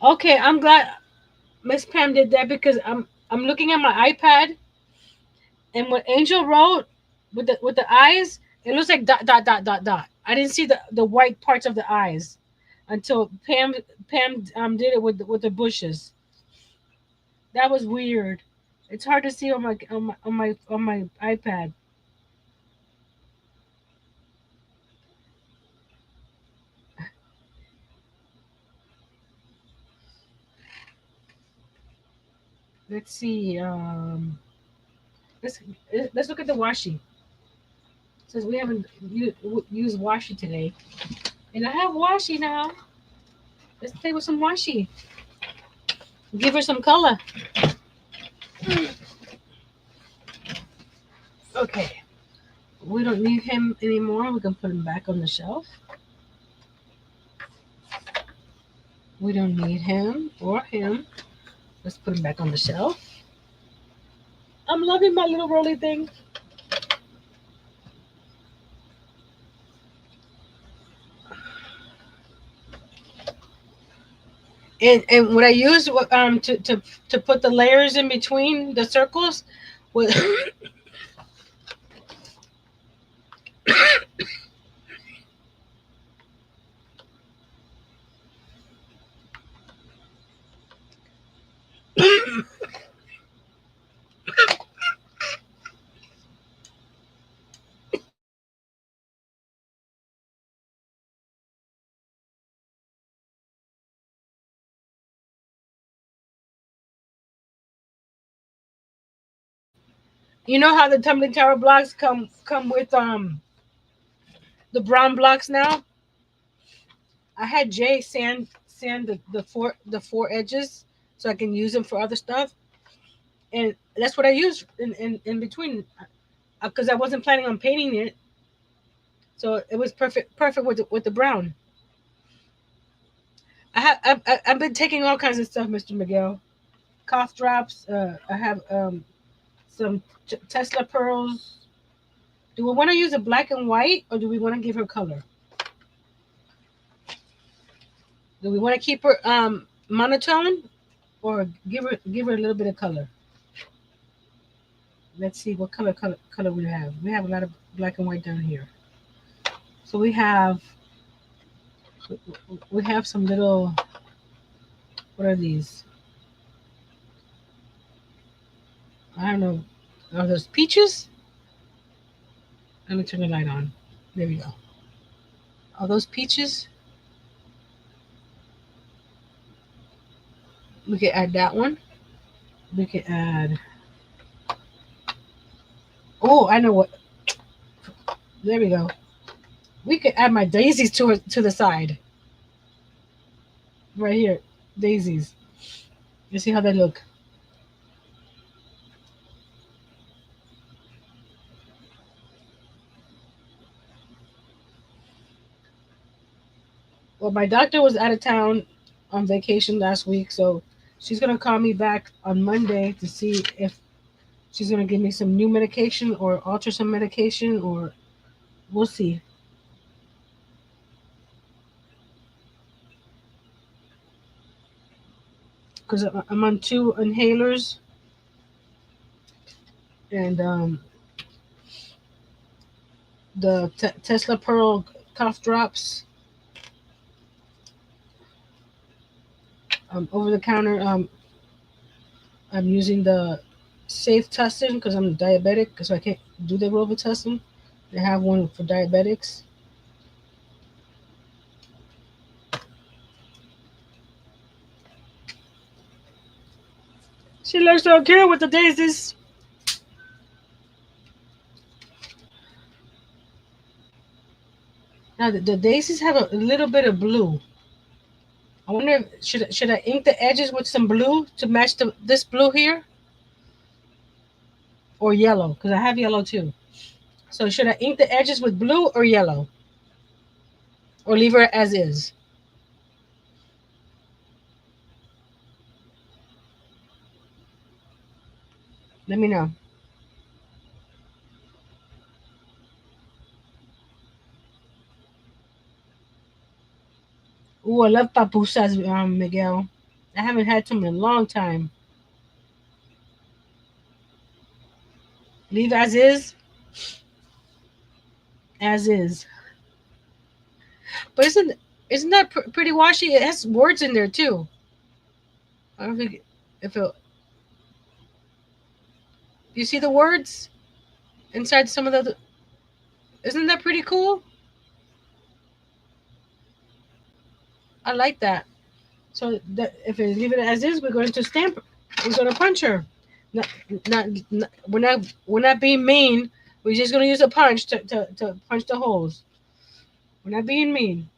Okay, I'm glad Miss Pam did that because I'm looking at my iPad and what Angel wrote with the eyes, it looks like dot dot dot dot dot. I didn't see the white parts of the eyes until Pam did it with the bushes. That was weird. It's hard to see on my iPad. Let's see. Let's let's look at the washi. Since we haven't used washi today, and I have washi now. Let's play with some washi. Give her some color. Okay. We don't need him anymore. We can put him back on the shelf. We don't need him or him. Let's put him back on the shelf. I'm loving my little roly thing. And what I used to put the layers in between the circles was you know how the tumbling tower blocks come with the brown blocks now. I had Jay sand the four edges so I can use them for other stuff, and that's what I used in between because I wasn't planning on painting it, so it was perfect with the brown. I've been taking all kinds of stuff, Mr. Miguel. Cough drops. I have some Tesla pearls. Do we want to use a black and white, or do we want to give her color? Do we want to keep her monotone, or give her a little bit of color? Let's see what color we have. We have a lot of black and white down here. So we have some little. What are these? I don't know. Are those peaches? Let me turn the light on. There we go. Are those peaches? We can add that one. We can add. Oh, I know what. There we go. We could add my daisies to the side. Right here. Daisies. You see how they look. Well, my doctor was out of town on vacation last week, so she's gonna call me back on Monday to see if she's gonna give me some new medication or alter some medication, or we'll see. Because I'm on two inhalers and the Tesla Pearl cough drops, over the counter. I'm using the Safe Tussin because I'm diabetic, so I can't do the Robitussin. They have one for diabetics. She looks so cute with the daisies. Now the daisies have a little bit of blue. I wonder if should I ink the edges with some blue to match this blue here, or yellow, because I have yellow too. So should I ink the edges with blue or yellow, or leave her as is? Let me know. Ooh, I love papusas, Miguel. I haven't had some in a long time. Leave as is, as is. But isn't that pretty washy? It has words in there too. I don't think if it. You see the words inside some of the. Isn't that pretty cool? I like that. So that if we leave it as is, we're going to stamp. We're going to punch her. Not, not, we're not being mean. We're just going to use a punch to punch the holes. We're not being mean.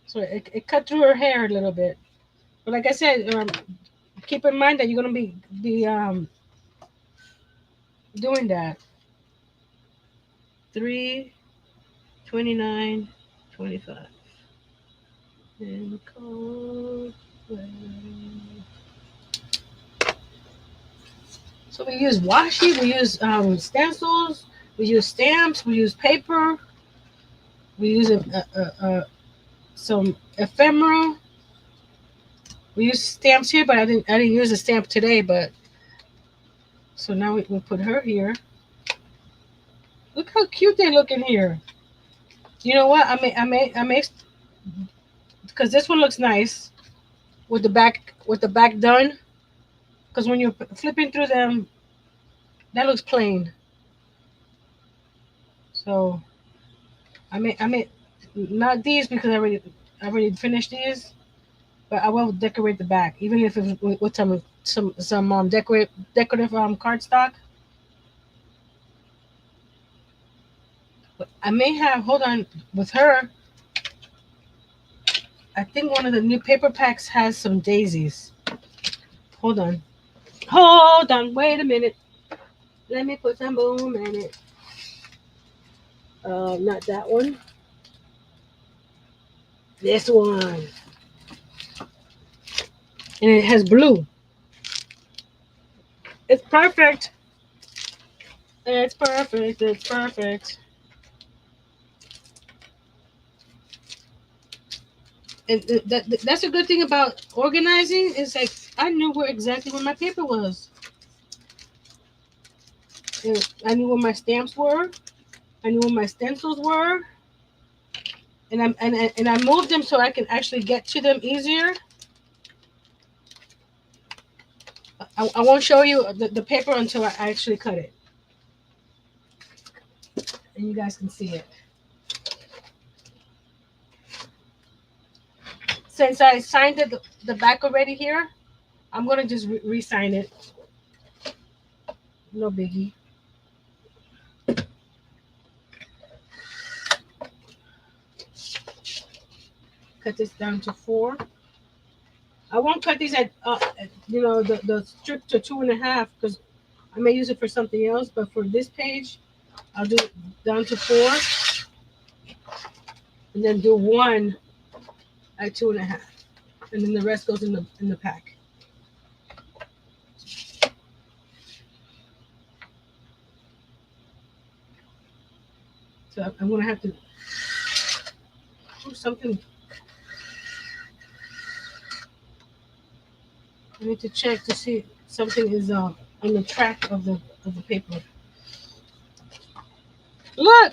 So it cut through her hair a little bit. But like I said, keep in mind that you're going to be doing that. 3, 29, 25. And code. So we use washi, we use stencils, we use stamps, we use paper, we use some ephemera. We use stamps here, but I didn't use a stamp today. But so now we put her here. Look how cute they look in here. You know what? I may because this one looks nice with the back done. Because when you're flipping through them, that looks plain. So I may not these because I already finished these, but I will decorate the back, even if it's with some decorative cardstock. But I may have, hold on, with her. I think one of the new paper packs has some daisies. Hold on, wait a minute. Let me put some boom in it. Not that one. This one, and it has blue. It's perfect. It's perfect. It's perfect. And that's a good thing about organizing. Is like I knew where exactly where my paper was. And I knew where my stamps were. I knew where my stencils were, and I moved them so I can actually get to them easier. I won't show you the paper until I actually cut it, and you guys can see it. Since I signed the back already here, I'm gonna just re-sign it. No biggie. Cut this down to 4. I won't cut these at the strip to 2.5 because I may use it for something else, but for this page, I'll do it down to 4, and then do 1 at 2.5, and then the rest goes in the pack. So I'm gonna have to do something. I need to check to see if something is on the track of the paper. Look,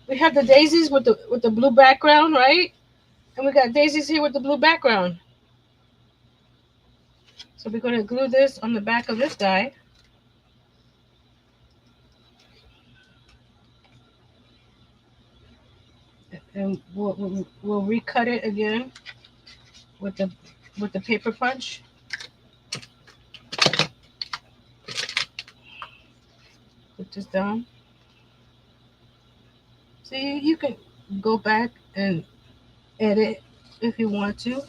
we have the daisies with the blue background, right? And we got daisies here with the blue background. So we're gonna glue this on the back of this guy. And we'll recut it again with the paper punch. Put this down. See, you can go back and edit if you want to.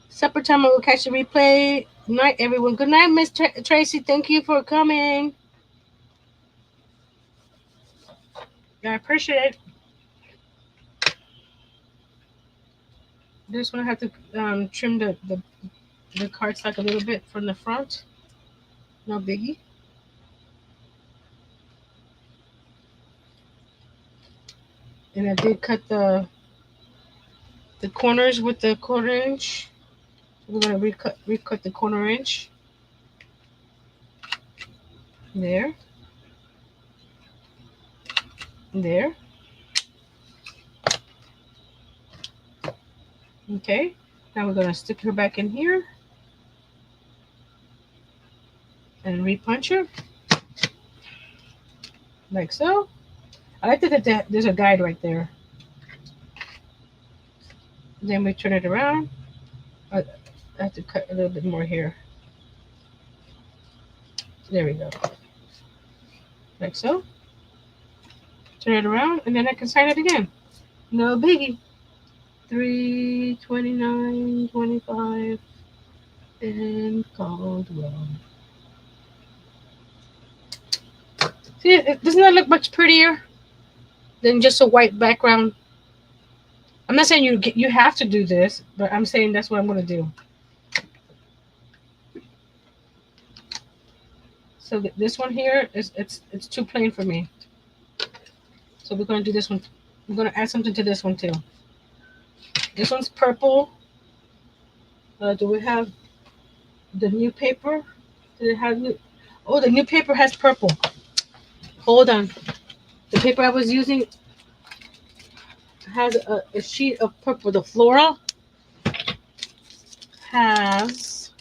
Supper time, I will catch the replay. Good night, everyone. Good night, Miss Tracy. Thank you for coming. I appreciate it. This one I have to trim the cardstock a little bit from the front. No biggie. And I did cut the corners with the 1/4 inch. We're gonna recut the 1/4 inch. There. There. Okay. Now we're gonna stick her back in here and repunch her. Like so. I like that there's a guide right there. Then we turn it around. I have to cut a little bit more here. There we go. Like so. Turn it around, and then I can sign it again. No biggie. 3/29/25 and Caldwell. See, doesn't that look much prettier than just a white background? I'm not saying you have to do this, but I'm saying that's what I'm gonna do. So this one here it's too plain for me. So we're gonna do this one. We're gonna add something to this one too. This one's purple. Do we have the new paper? Did it have new? Oh, the new paper has purple. Hold on. The paper I was using has a sheet of purple. The floral has,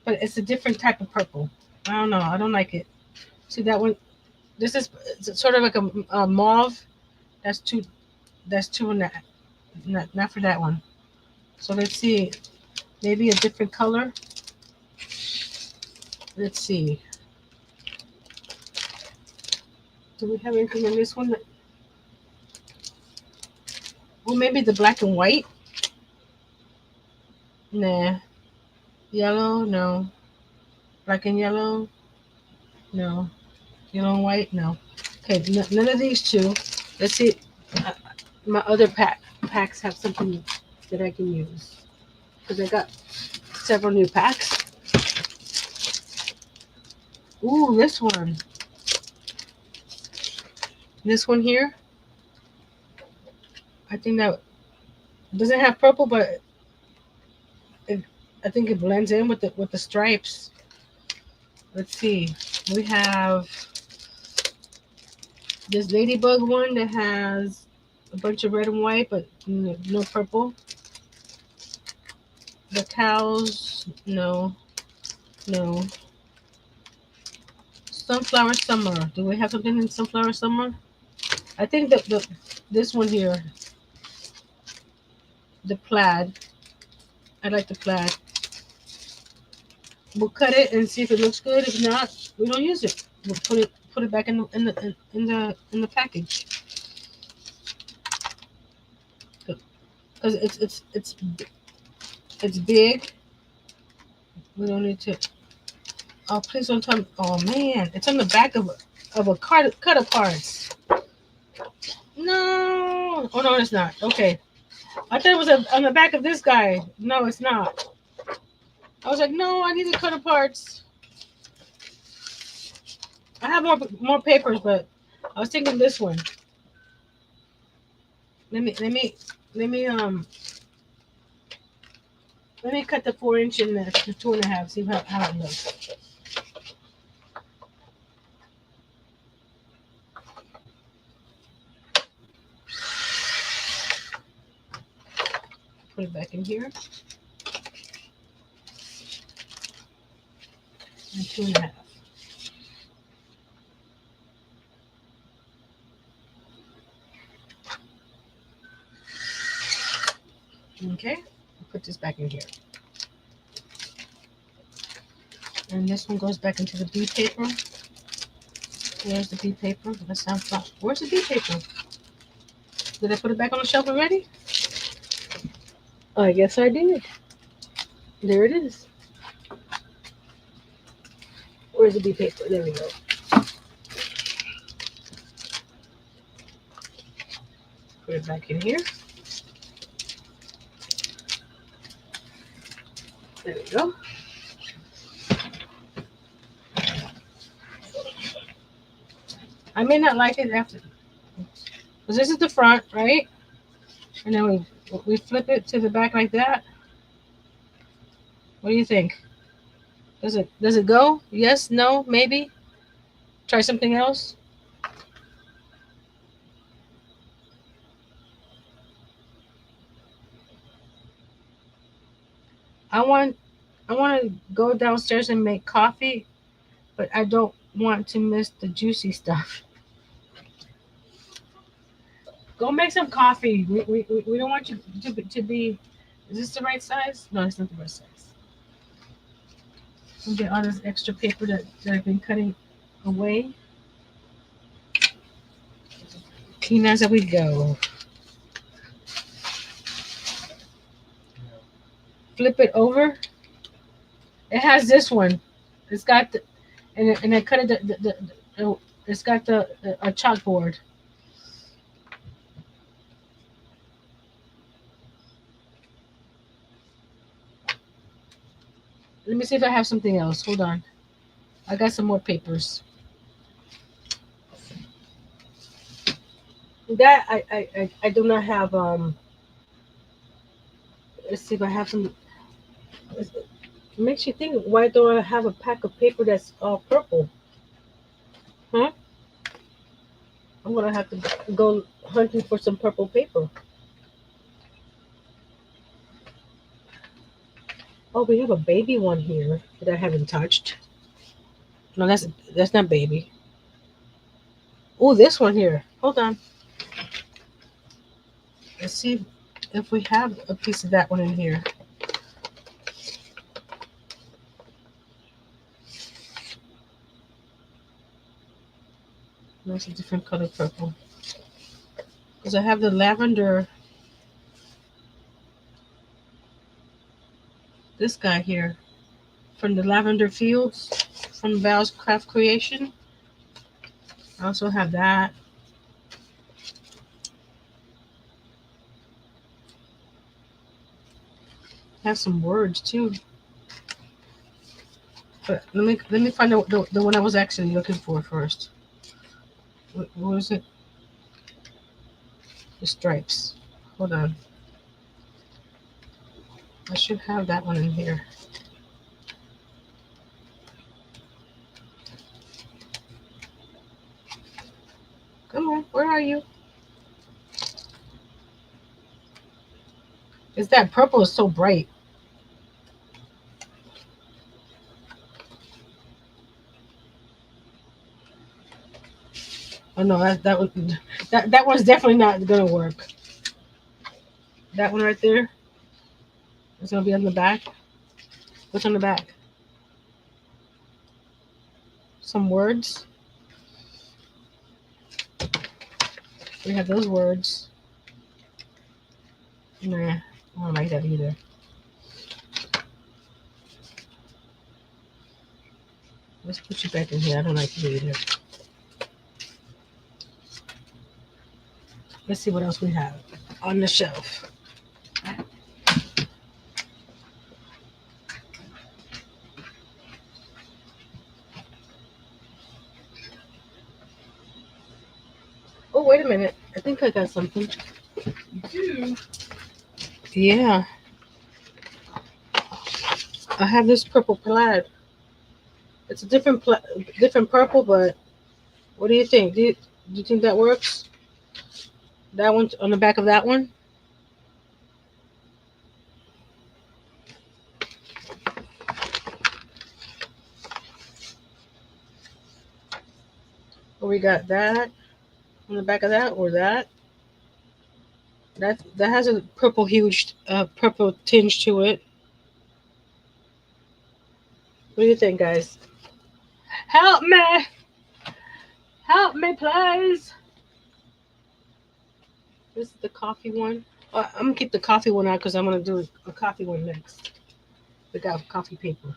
but it's a different type of purple. I don't know. I don't like it. See that one? This is sort of like a mauve. That's too. That's too not for that one. So let's see. Maybe a different color. Let's see. Do we have anything in this one? Oh, maybe the black and white. Nah. Yellow, no. Black and yellow, no. Yellow and white, no. Okay, none of these two. Let's see. Uh, my other packs have something that I can use because I got several new packs. Ooh, this one. This one here. I think that doesn't have purple, but I think it blends in with the stripes. Let's see. We have this ladybug one that has a bunch of red and white, but no purple. The cows, no. Sunflower summer. Do we have something in sunflower summer? I think that this one here, the plaid. I like the plaid. We'll cut it and see if it looks good. If not, we don't use it. We'll put it back in the package. Because because it's big. We don't need to. Oh, please don't tell me. Oh man, it's on the back of a card cut of cards. No. Oh no, it's not. Okay. I thought it was on the back of this guy. No, it's not. I was like, no, I need the cut of parts. I have more papers, but I was thinking this one. Let me let me cut the 4 inch in the 2.5. See how it looks. Put it back in here. And 2.5. Okay. Put this back in here. And this one goes back into the B paper. There's the B paper. Let's have fun. Where's the B paper? Did I put it back on the shelf already? I guess I did. There it is. Where's the B paper? There we go. Put it back in here. There we go. I may not like it after, because this is the front, right? And then we flip it to the back like that. What do you think? Does it go? Yes, no, maybe. Try something else. I want I want to go downstairs and make coffee, but I don't want to miss the juicy stuff. Go make some coffee. We don't want you to be. Is this the right size? No, it's not the right size. We'll get all this extra paper that I've been cutting away. Clean as we go. Flip it over. It has this one. It's got the, and I cut it. It's got a chalkboard. Let me see if I have something else. Hold on. I got some more papers. That I do not have. Let's see if I have some. It makes you think. Why don't I have a pack of paper that's all purple? Huh? I'm gonna have to go hunting for some purple paper. Oh, we have a baby one here that I haven't touched. No, that's not baby. Oh, this one here. Hold on. Let's see if we have a piece of that one in here. That's a different color purple. Because I have the lavender. This guy here. From the Lavender Fields. From Val's Craft Creation. I also have that. I have some words too. But let me find out the one I was actually looking for first. What was it? The stripes. Hold on. I should have that one in here. Come on, where are you? Is that purple is so bright? Oh no, that one's definitely not gonna work. That one right there is gonna be on the back. What's on the back? Some words. We have those words. Nah, I don't like that either. Let's put you back in here. I don't like you either. Let's see what else we have on the shelf. Oh, wait a minute. I think I got something. You Yeah, I have this purple plaid. It's a different purple, but what do you think? Do you think that works? That one on the back of that one. Or we got that on the back of that, or that. That has a purple tinge to it. What do you think, guys? Help me! Help me, please! This is the coffee one. I'm gonna keep the coffee one out because I'm gonna do a coffee one next. We got coffee paper.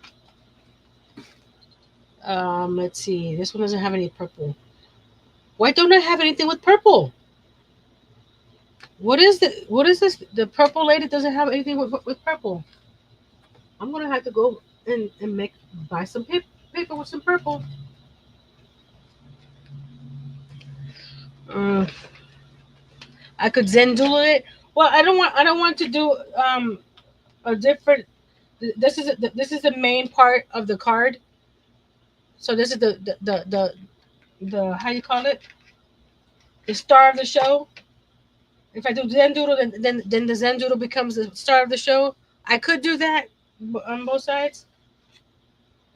Let's see. This one doesn't have any purple. Why don't I have anything with purple? What is this? The purple lady doesn't have anything with purple. I'm gonna have to go and buy some paper with some purple. Uh, I could Zendula it. Well, I don't want to do a different. This is the main part of the card. So this is the how you call it, the star of the show. If I do Zen Doodle, then the Zen Doodle becomes the star of the show. I could do that on both sides,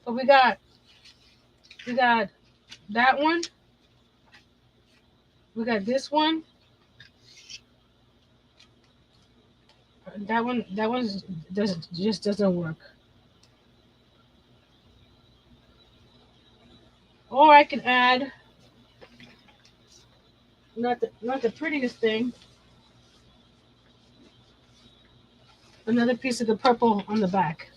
but we got that one. We got this one. That one doesn't just doesn't work. Or I can add not the prettiest thing, another piece of the purple on the back.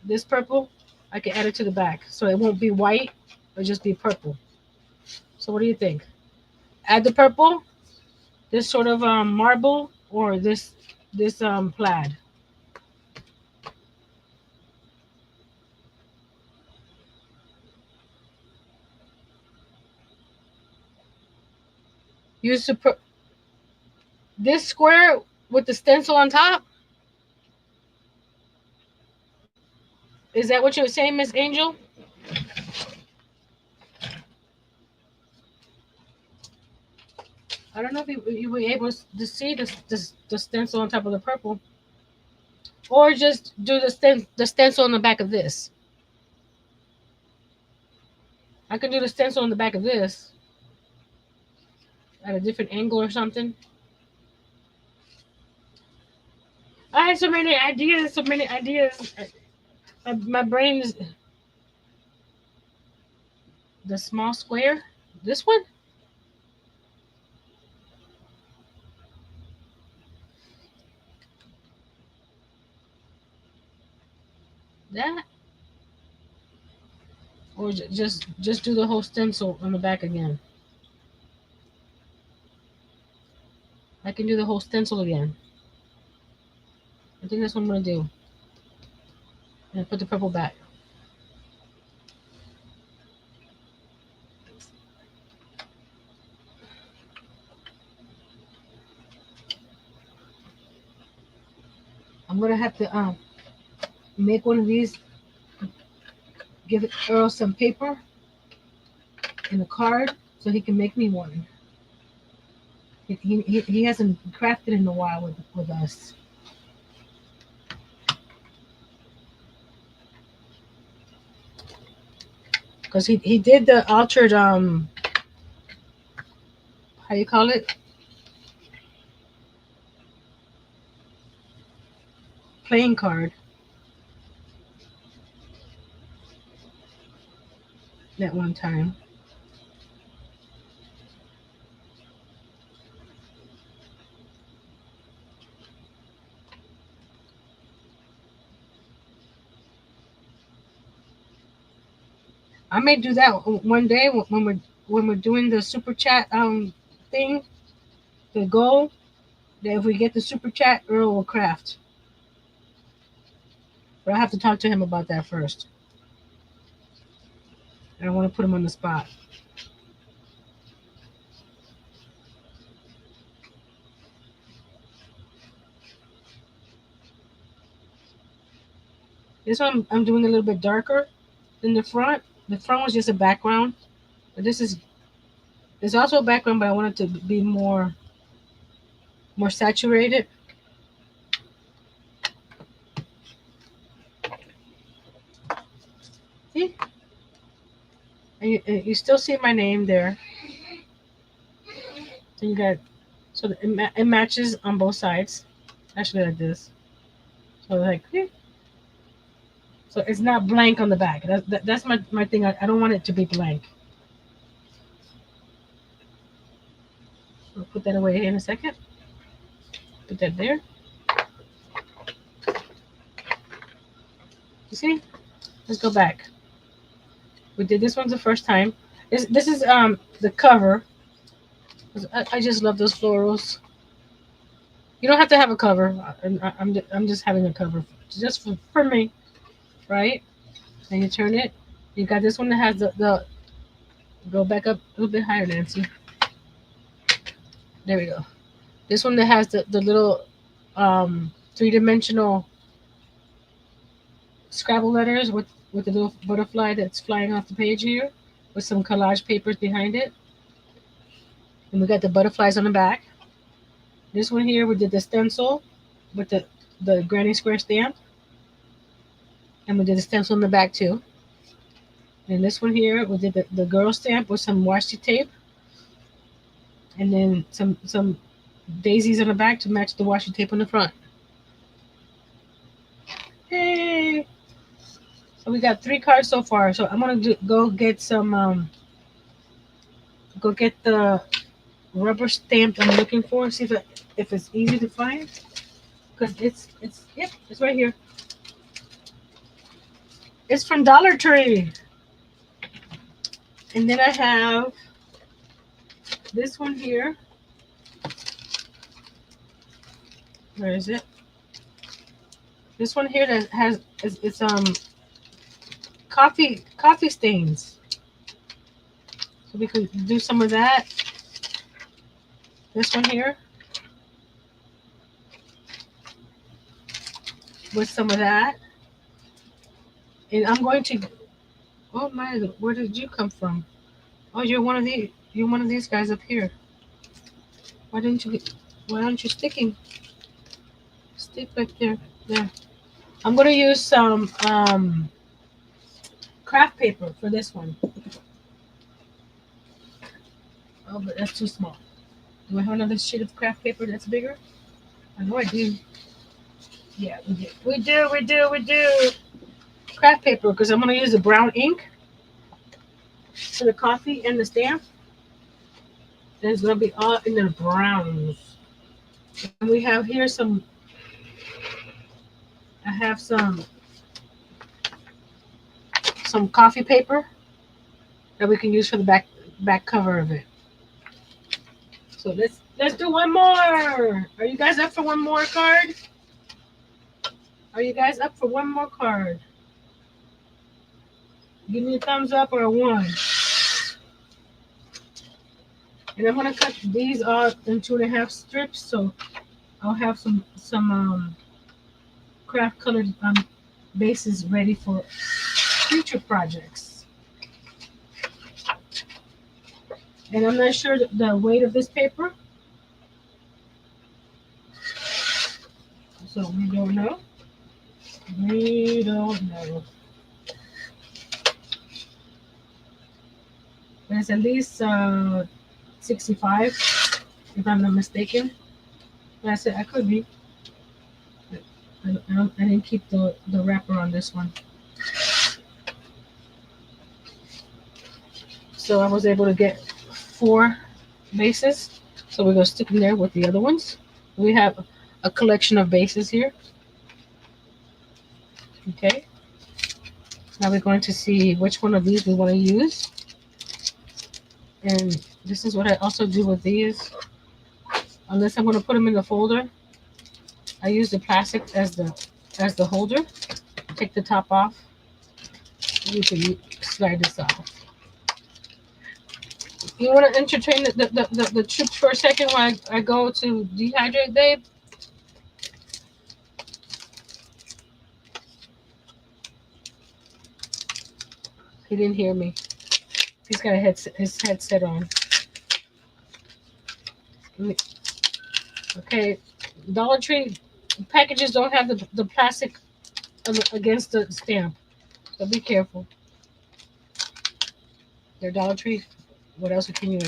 This purple, I can add it to the back, so it won't be white. It'll just be purple. So what do you think? Add the purple, this sort of marble, or this plaid. Use this square with the stencil on top. Is that what you were saying, Miss Angel? I don't know if you were able to see the stencil on top of the purple, or just do the stencil on the back of this. I can do the stencil on the back of this at a different angle or something. I had so many ideas, so many ideas. My brain is the small square. This one, that, or just do the whole stencil on the back again. I can do the whole stencil again. I think that's what I'm gonna do. And put the purple back. I'm gonna have to make one of these. Give Earl some paper and a card so he can make me one. He hasn't crafted in a while with us. Because he did the altered how you call it, playing card that one time. I may do that one day when we're doing the super chat thing. The goal that if we get the super chat, Earl will craft. But I have to talk to him about that first. I don't want to put him on the spot. This one I'm doing a little bit darker than the front. The front was just a background, but this is there's also a background, but I want it to be more saturated. See, and you still see my name there. So you got it matches on both sides. Actually, like this. So like, so it's not blank on the back. That's my thing. I don't want it to be blank. I'll put that away in a second. Put that there. You see? Let's go back. We did this one the first time. This is the cover. I just love those florals. You don't have to have a cover. I'm just having a cover just for me, right? And you turn it. You got this one that has the go back up a little bit higher, Nancy. There we go. This one that has the little 3-dimensional Scrabble letters with the little butterfly that's flying off the page here with some collage papers behind it. And we got the butterflies on the back. This one here we did the stencil with the granny square stamp. And we did the stencil in the back too. And this one here we did the girl stamp with some washi tape. And then some daisies on the back to match the washi tape on the front. Hey! So we got 3 cards so far. So I'm gonna go get some go get the rubber stamp I'm looking for. See if it's easy to find. Because it's right here. It's from Dollar Tree. And then I have this one here. Where is it? This one here that has it's coffee stains. So we can do some of that. This one here with some of that. And I'm going to oh my, where did you come from? Oh, you're one of these guys up here. Why aren't you sticking? Stick right there. There. I'm gonna use some craft paper for this one. Oh, but that's too small. Do I have another sheet of craft paper that's bigger? I know I do. Yeah, we do. Craft paper, because I'm gonna use the brown ink for the coffee and the stamp. And it's gonna be all in the browns. And we have here I have some coffee paper that we can use for the back cover of it. So let's do one more. Are you guys up for one more card? Are you guys up for one more card? Give me a thumbs up or a 1. And I'm gonna cut these off in 2.5 strips, so I'll have some craft colored bases ready for future projects. And I'm not sure the weight of this paper, so we don't know. We don't know. But it's at least 65, if I'm not mistaken. But I said I could be. I didn't keep the wrapper on this one. So I was able to get 4 bases. So we're going to stick them there with the other ones. We have a collection of bases here. Okay. Now we're going to see which one of these we want to use. And this is what I also do with these. Unless I'm going to put them in the folder, I use the plastic as the holder. Take the top off. You can slide this off. You want to entertain the troops for a second while I go to dehydrate, babe? He didn't hear me. He's got his headset on. Okay, Dollar Tree packages don't have the plastic against the stamp, so be careful. They're Dollar Tree. What else can you?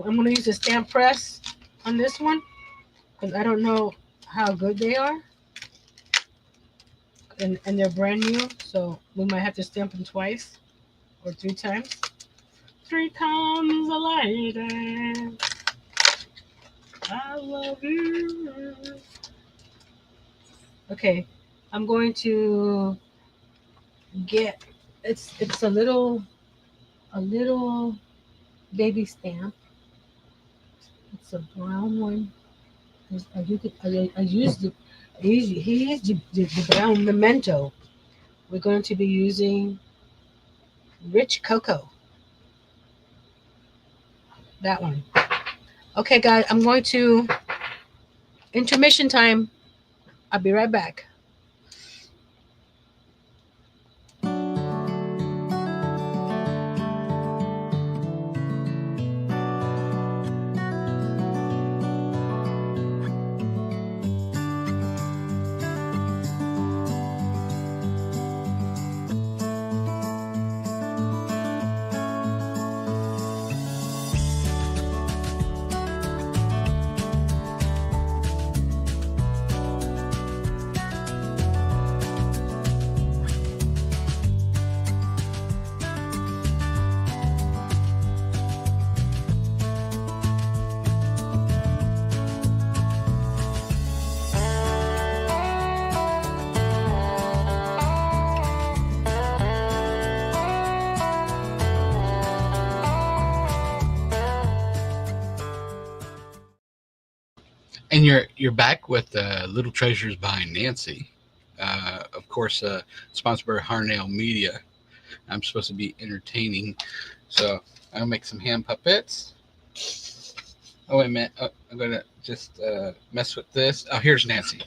I'm gonna use a stamp press on this one because I don't know how good they are, and they're brand new, so we might have to stamp them twice or 3 times. 3 times a lady, I love you. Okay, I'm going to get it's a little baby stamp. It's a brown one. I used the here's the brown memento. We're going to be using rich cocoa. That one. Okay, guys, I'm going to intermission time. I'll be right back. And you're back with Little Treasures by Nancy. Of course, sponsored by Harnell Media. I'm supposed to be entertaining, so I'll make some hand puppets. Oh wait a minute, I'm gonna just mess with this. Oh, here's Nancy.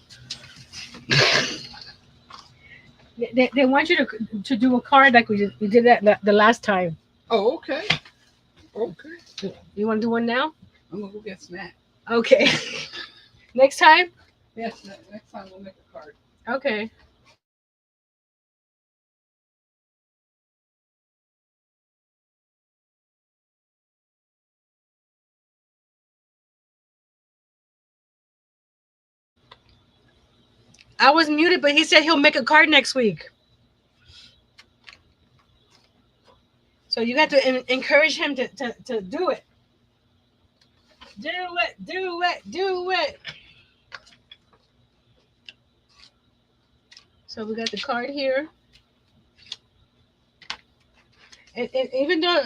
They want you to do a card like we did that the last time. Oh, okay. Okay. You want to do one now? I'm gonna go get a snack. Okay. Next time? Yes, next time we'll make a card. Okay. I was muted, but he said he'll make a card next week. So you got to encourage him to do it. Do it, do it, do it. So we got the card here. And even though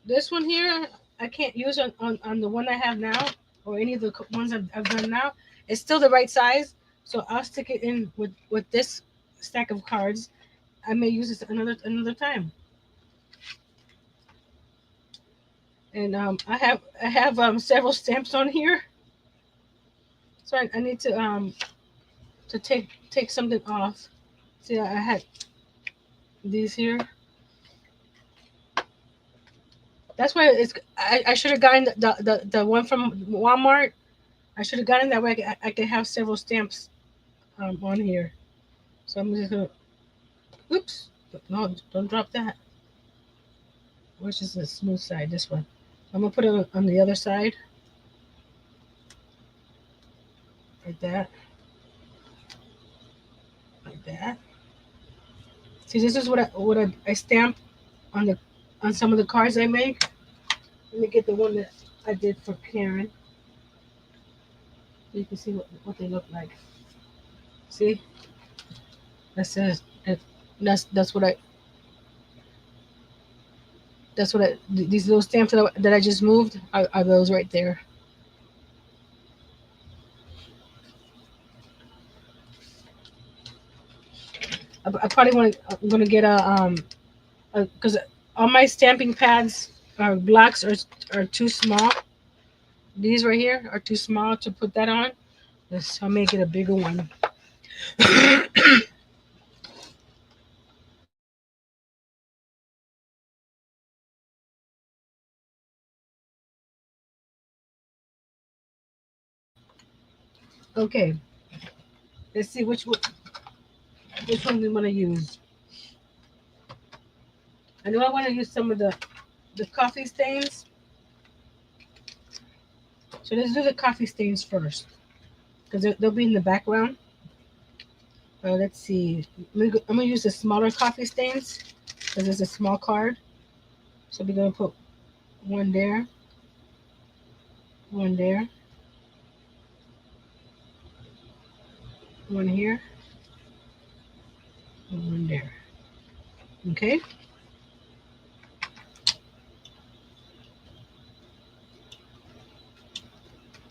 this one here, I can't use on the one I have now or any of the ones I've done now, it's still the right size. So I'll stick it in with this stack of cards. I may use this another time. And I have several stamps on here. So I need to take something off. See, I had these here. That's why I should have gotten the one from Walmart. I should have gotten that way. I could have several stamps on here. So I'm just gonna. Oops! No, don't drop that. Which is the smooth side? This one. I'm gonna put it on the other side, like that, like that. See, this is what I stamp on some of the cards I make. Let me get the one that I did for Karen. So you can see what they look like. See? That says that's what these little stamps that I just moved are those right there. I probably want to. I'm gonna get a because all my stamping pads or blocks are too small. These right here are too small to put that on. So I'll make it a bigger one. Okay, let's see which one we want to use. I know I want to use some of the coffee stains. So let's do the coffee stains first because they'll be in the background. Let's see. I'm gonna use the smaller coffee stains because it's a small card. So we're gonna put one there, one there, one here, and one there. Okay.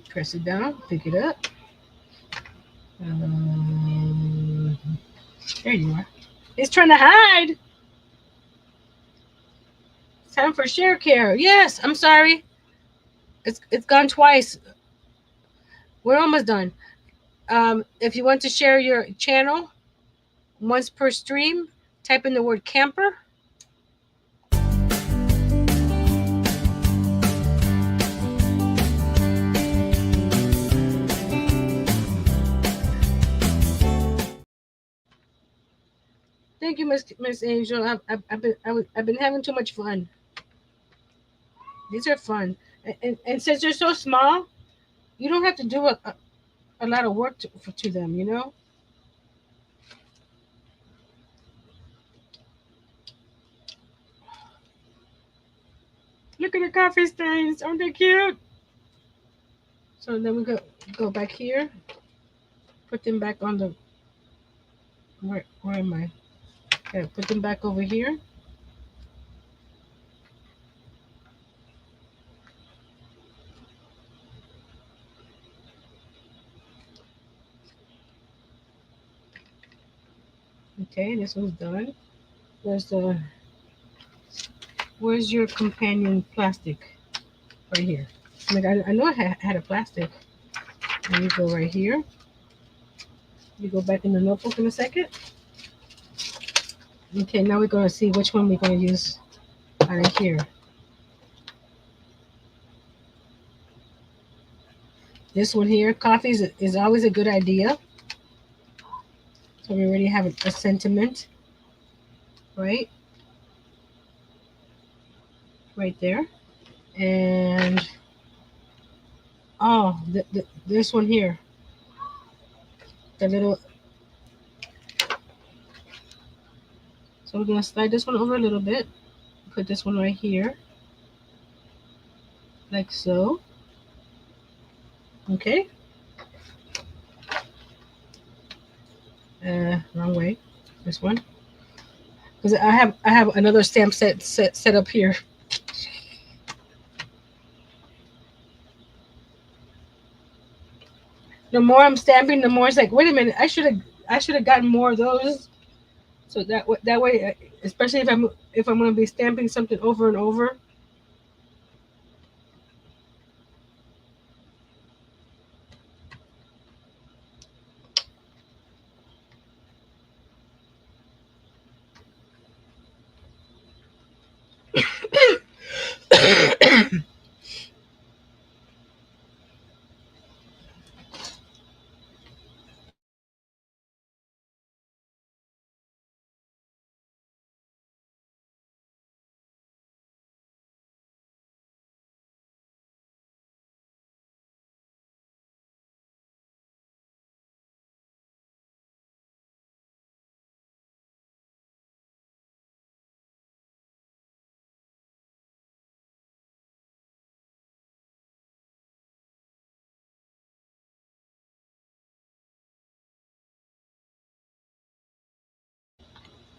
Press it down. Pick it up. Um, there you are. It's trying to hide. It's time for share care. Yes. I'm sorry. It's gone twice. We're almost done. If you want to share your channel once per stream, type in the word camper. Thank you, Miss Angel. I've been having too much fun. These are fun, and since they're so small, you don't have to do a lot of work to them. You know. Look at the coffee stains. Aren't they cute? So then we go back here. Put them back on the where am I? Okay, put them back over here. Okay, this one's done. There's the where's your companion plastic? Right here. I know I had a plastic. And you go right here. You go back in the notebook in a second. Okay, now we're gonna see which one we're gonna use out of here. This one here, coffee is always a good idea. So we already have a sentiment, right? Right there. And oh, this one here, the little. So we're gonna slide this one over a little bit. Put this one right here, like so. Okay. Wrong way. This one, because I have another stamp set up here. The more I'm stamping, the more it's like, wait a minute, I should have gotten more of those. So that way, especially if I'm gonna be stamping something over and over.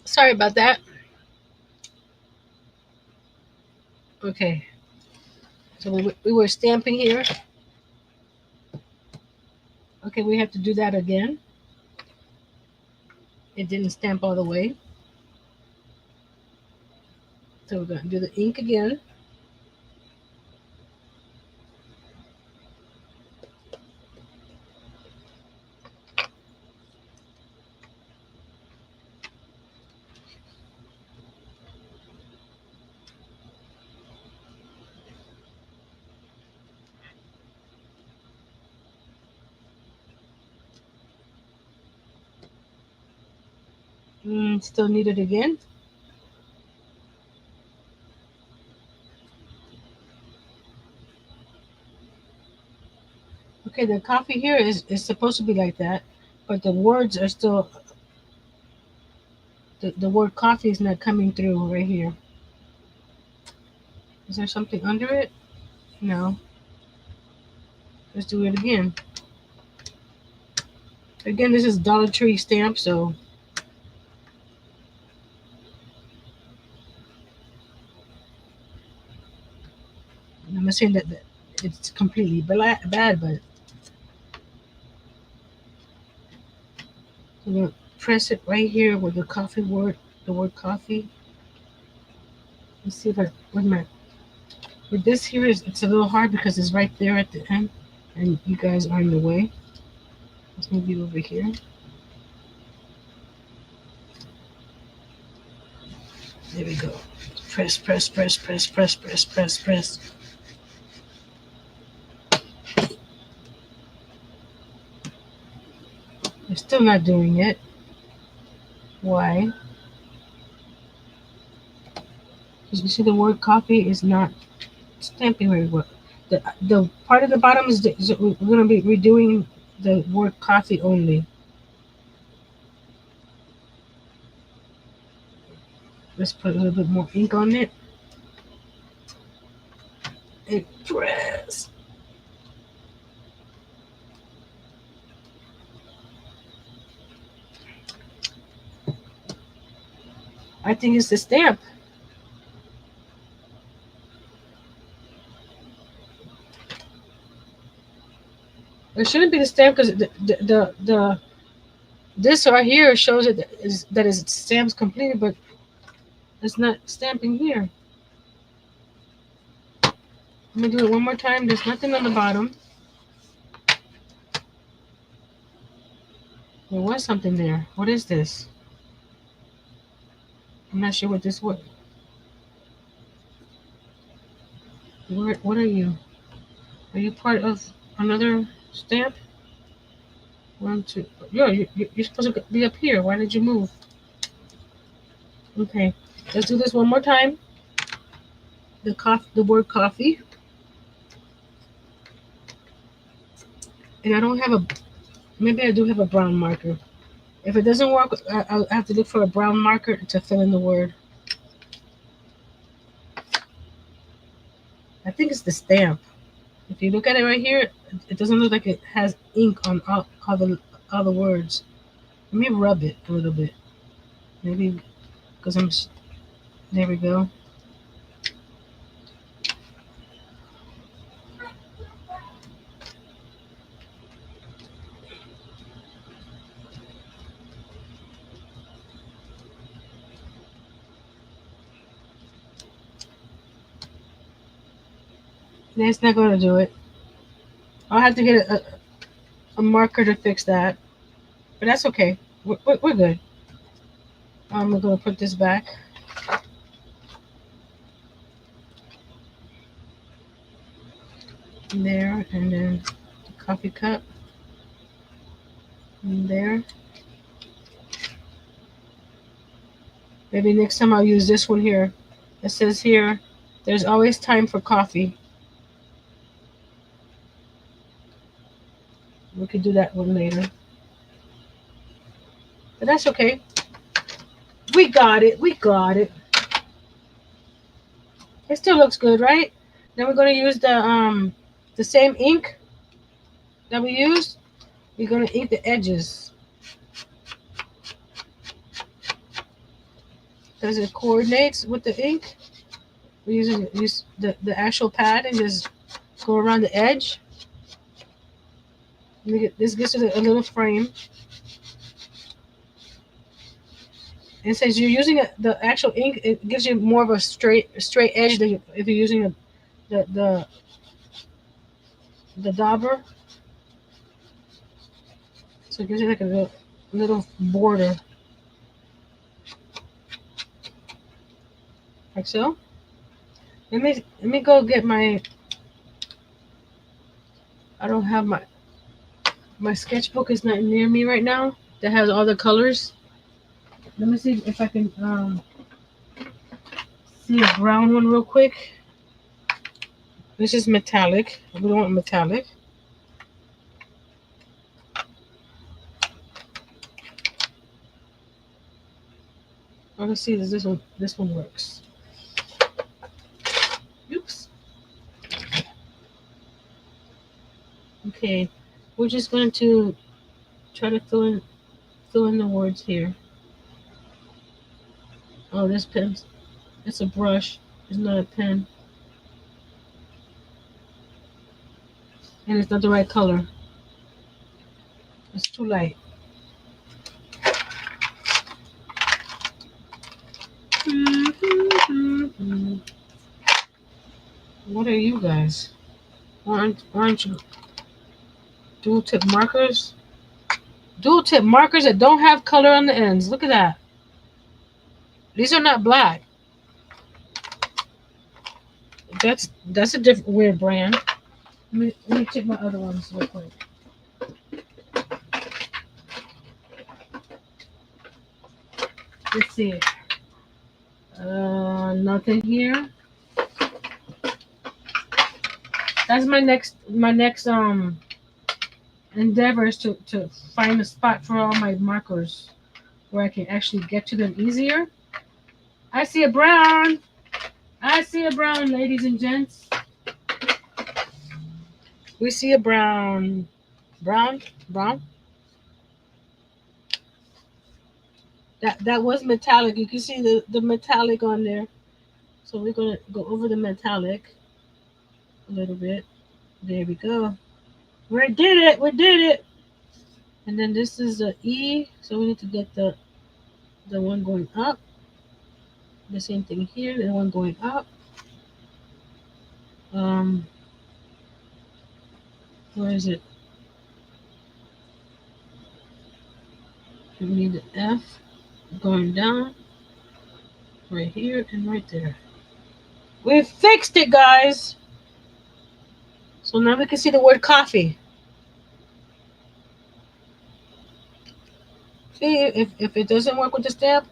Sorry about that. Okay, so we were stamping here. Okay, we have to do that again. It didn't stamp all the way. So we're going to do the ink again. Still need it again. Okay, the coffee here is supposed to be like that, but the words are still, the word coffee is not coming through right here. Is there something under it? No. Let's do it again. Again, this is Dollar Tree stamp, so I'm not saying that it's completely bad, but we're gonna press it right here with the coffee word, the word coffee. Let's see if I with my with this here is it's a little hard because it's right there at the end, and you guys are in the way. Let's move you over here. There we go. Press, press, press, press, press, press, press, press. We're still not doing it. Why? Because you see the word coffee is not stamping very well. The part at the bottom is we're going to be redoing the word coffee only. Let's put a little bit more ink on it. And press. I think it's the stamp. It shouldn't be the stamp because the this right here shows it that is stamps completed, but it's not stamping here. I'm gonna do it one more time. There's nothing on the bottom. There was something there. What is this? I'm not sure what this was. What are you? Are you part of another stamp? One, two. Yo, you're supposed to be up here. Why did you move? Okay, let's do this one more time. The word coffee. And I don't have a. Maybe I do have a brown marker. If it doesn't work, I'll have to look for a brown marker to fill in the word. I think it's the stamp. If you look at it right here, it doesn't look like it has ink on all the words. Let me rub it a little bit. Maybe because there we go. That's not going to do it. I'll have to get a marker to fix that. But that's okay. We're good. I'm going to put this back. There, and then the coffee cup. And there. Maybe next time I'll use this one here. It says here, there's always time for coffee. We could do that one later. But that's okay. We got it. We got it. It still looks good, right? Then we're gonna use the same ink that we used. We're gonna ink the edges. because it coordinates with the ink. We use the actual pad and just go around the edge. This gives it a little frame. And since you're using the actual ink, it gives you more of a straight edge than if you're using the the, the dauber. So it gives you like a little border, like so. Let me go get my. I don't have my sketchbook is not near me right now. That has all the colors. Let me see if I can see a brown one real quick. This is metallic. We don't want metallic. Let's see if this one works. Oops. Okay, we're just going to try to fill in the words here. Oh, this pen. It's a brush. It's not a pen, and it's not the right color. It's too light. What are you guys? Aren't you dual tip markers? Dual tip markers that don't have color on the ends. Look at that. These are not black. That's a different weird brand. Let me check my other ones real quick. Let's see. Nothing here. That's my next endeavor is to find a spot for all my markers where I can actually get to them easier. I see a brown. I see a brown, ladies and gents. We see a brown. Brown? Brown? That was metallic. You can see the metallic on there. So we're gonna go over the metallic a little bit. There we go. We did it. We did it. And then this is the E. So we need to get the one going up. The same thing here. The one going up. Where is it? We need the F going down right here and right there. We fixed it, guys. So now we can see the word coffee. See, if it doesn't work with the stamp,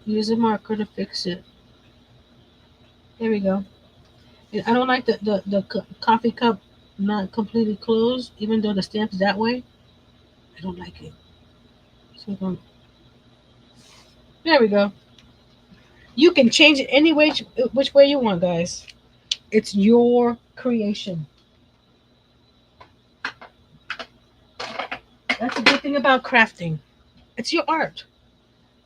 use a marker to fix it. There we go. And I don't like the coffee cup not completely closed, even though the stamp's that way. I don't like it. So there we go. You can change it any way, which way you want, guys. It's your creation. That's the good thing about crafting. It's your art.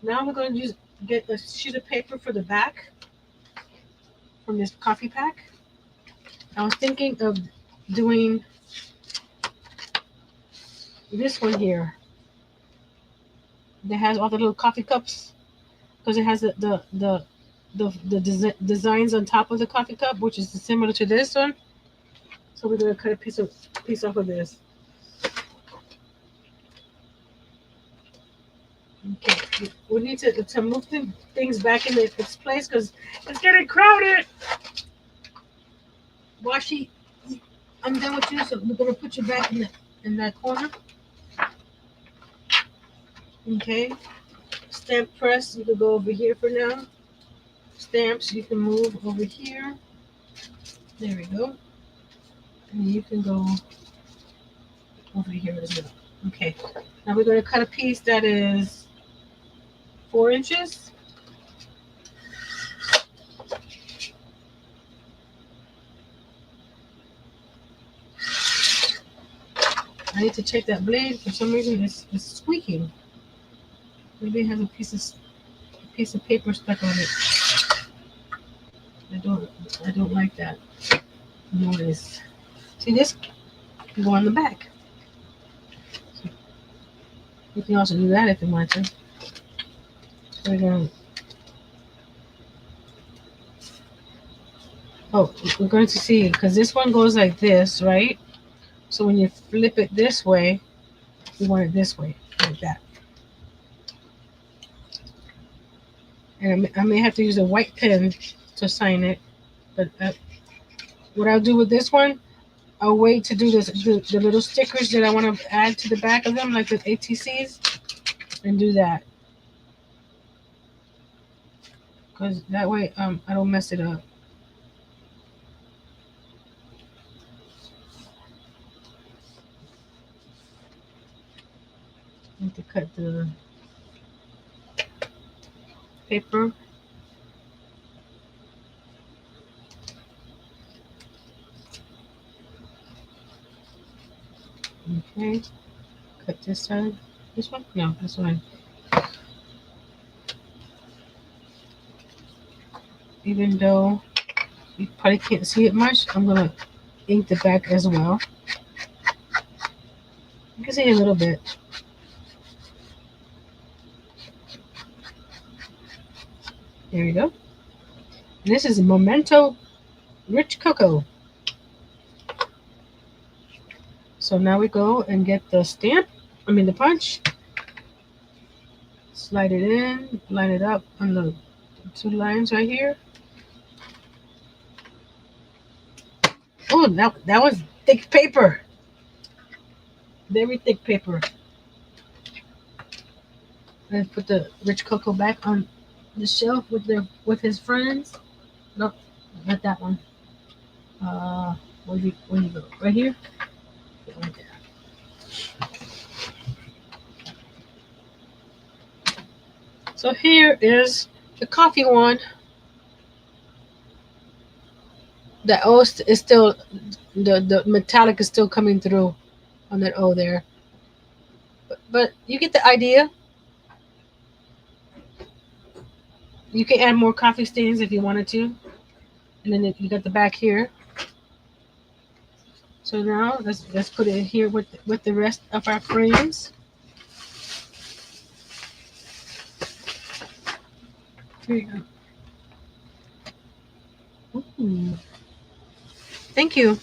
Now we're going to get a sheet of paper for the back from this coffee pack. I was thinking of doing this one here that has all the little coffee cups because it has the designs on top of the coffee cup, which is similar to this one. So we're gonna cut a piece off of this. Okay, we need to move things back into its place because it's getting crowded. Washi, I'm done with you, so we're gonna put you back in that corner. Okay. Stamp press, you can go over here for now. Stamps, you can move over here. There we go. And you can go over here as well. Okay. Now we're going to cut a piece that is 4 inches. I need to check that blade. For some reason, it's squeaking. Maybe it has a piece of paper stuck on it. I don't like that noise. See, this can go on the back. You can also do that if you want to. So we're going. Oh, we're going to see because this one goes like this, right? So when you flip it this way, you want it this way, like that. And I may have to use a white pen to sign it, but what I'll do with this one, I'll wait to do the little stickers that I want to add to the back of them, like the ATCs, and do that. Because that way I don't mess it up. I need to cut the paper. Okay, cut this side. This one? No, this one. Even though you probably can't see it much, I'm gonna ink the back as well. You can see a little bit. There you go. And this is Memento Rich Cocoa. So now we go and get the stamp. The punch. Slide it in, line it up on the 2 lines right here. Oh, that was thick paper. Very thick paper. And put the rich cocoa back on the shelf with his friends. No, not that one. Where you go? Right here. Right there. So here is the coffee one. The O is still the metallic is still coming through on that O there. But you get the idea. You can add more coffee stains if you wanted to. And then you got the back here. So now let's put it here with the rest of our frames. Here you go. Ooh. Thank you.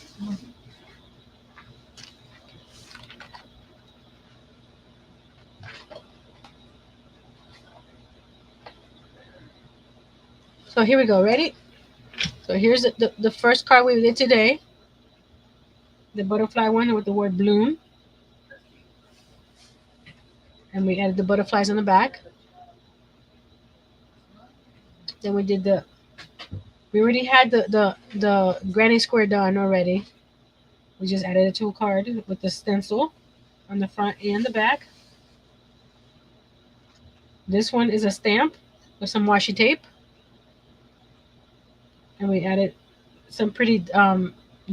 So here we go. Ready? So here's the first card we did today. The butterfly one with the word bloom. And we added the butterflies on the back. Then we did we already had the granny square done already. We just added it to a card with the stencil on the front and the back. This one is a stamp with some washi tape. And we added some pretty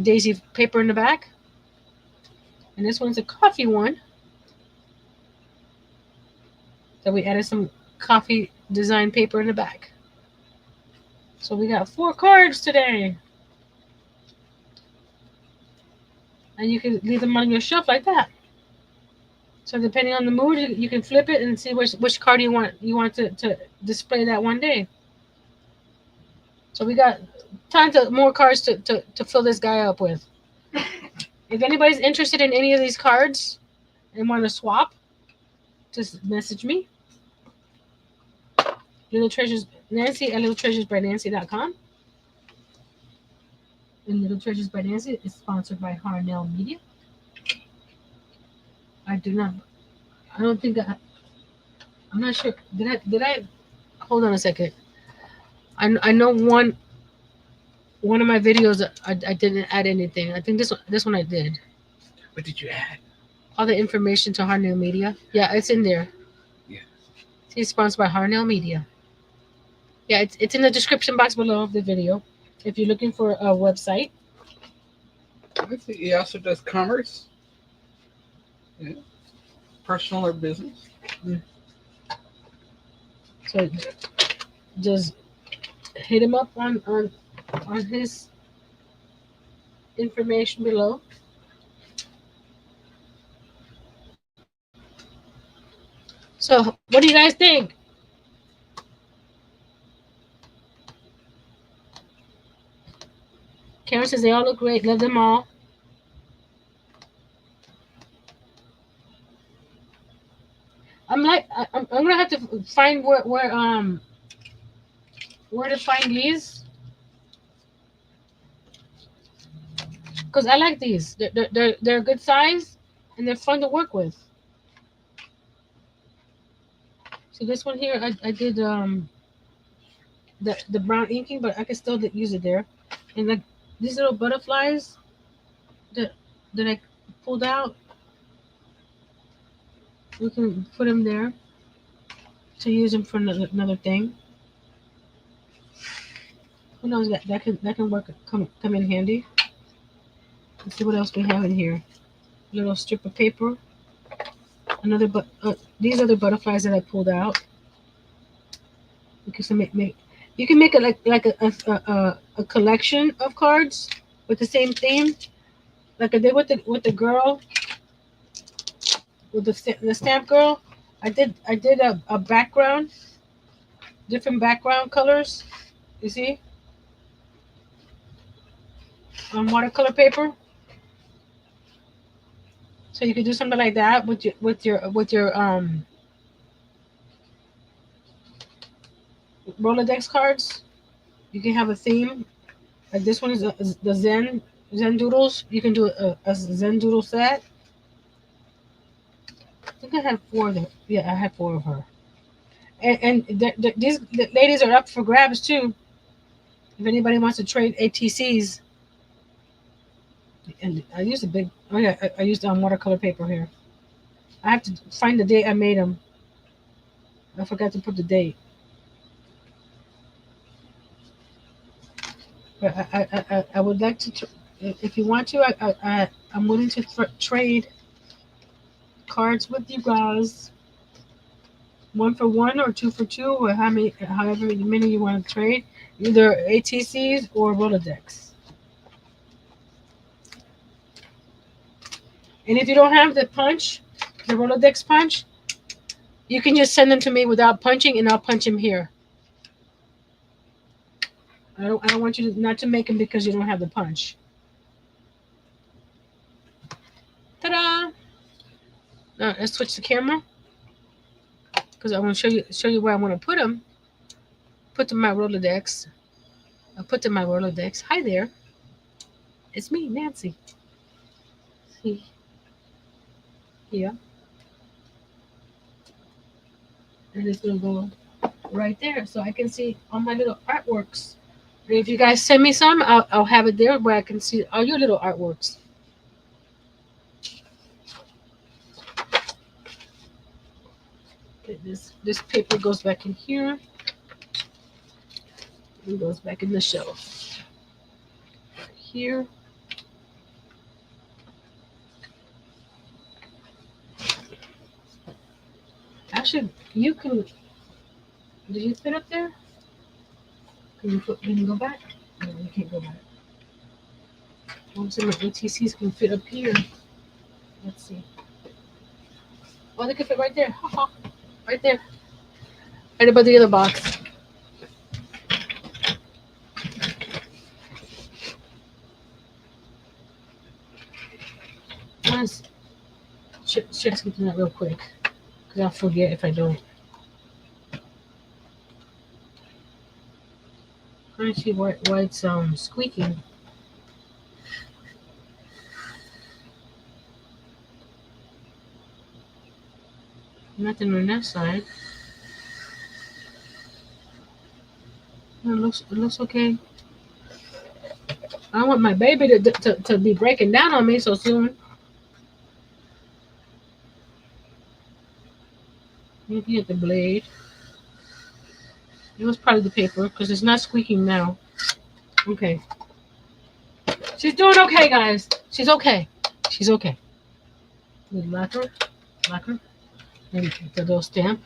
daisy paper in the back. And this one's a coffee one. So we added some coffee design paper in the back. So we got 4 cards today. And you can leave them on your shelf like that. So depending on the mood, you can flip it and see which card you want to display that one day. So we got tons of more cards to fill this guy up with. If anybody's interested in any of these cards and want to swap, just message me. Little Treasures Nancy at littletreasuresbynancy.com. And Little Treasures by Nancy is sponsored by Harnell Media. I'm not sure. Did I hold on a second. I know one of my videos I didn't add anything. I think this one I did. What did you add? All the information to Harnell Media. Yeah, it's in there. Yeah. It's sponsored by Harnell Media. Yeah, it's in the description box below of the video. If you're looking for a website. I see he also does commerce. Yeah. Personal or business. So just hit him up on his information below. So what do you guys think? Karen says they all look great. Love them all. I'm like I'm gonna have to find where to find these because I like these. They're a good size and they're fun to work with. So this one here, I did the brown inking, but I can still use it there. And like these little butterflies that I pulled out, we can put them there to use them for another thing. Who knows that can work come in handy. Let's see what else we have in here. A little strip of paper. Another these are the butterflies that I pulled out. You can make you can make it like a collection of cards with the same theme, like I did with the girl with the stamp girl. I did a background, different background colors. You see, on watercolor paper. So you could do something like that with your Rolodex cards. You can have a theme. Like this one is the Zen doodles. You can do a Zen doodle set. I think I had four of them. Yeah, I had four of her. And these ladies are up for grabs too. If anybody wants to trade ATCs, and I used a big. Oh yeah, I used watercolor paper here. I have to find the date I made them. I forgot to put the date. But I would like to. If you want to, I'm willing to trade cards with you guys. One for one or two for two, or however many you want to trade, either ATCs or Rolodex. And if you don't have the Rolodex punch, you can just send them to me without punching, and I'll punch them here. I don't want you to not to make them because you don't have the punch. Ta-da! Now let's switch the camera because I want to show you where I want to put them. Put them in my Rolodex. I'll put them in my Rolodex. Hi there. It's me, Nancy. See here. And it's gonna go right there so I can see all my little artworks. And if you guys send me some, I'll have it there where I can see all your little artworks. Okay, this paper goes back in here. It goes back in the shelf. Right here. Actually, you can. Did you fit up there? Can you go back? No, you can't go back. Most of my ATCs can fit up here. Let's see. Oh, they can fit right there. Right there. Right above the other box. Let's check something out real quick. Because I'll forget if I don't. I don't see why it's squeaking. Nothing on that side. It looks okay. I don't want my baby to be breaking down on me so soon. Looking at the blade. It was probably the paper because it's not squeaking now. Okay. She's doing okay, guys. She's okay. She's okay. We lock her. And the little stamp,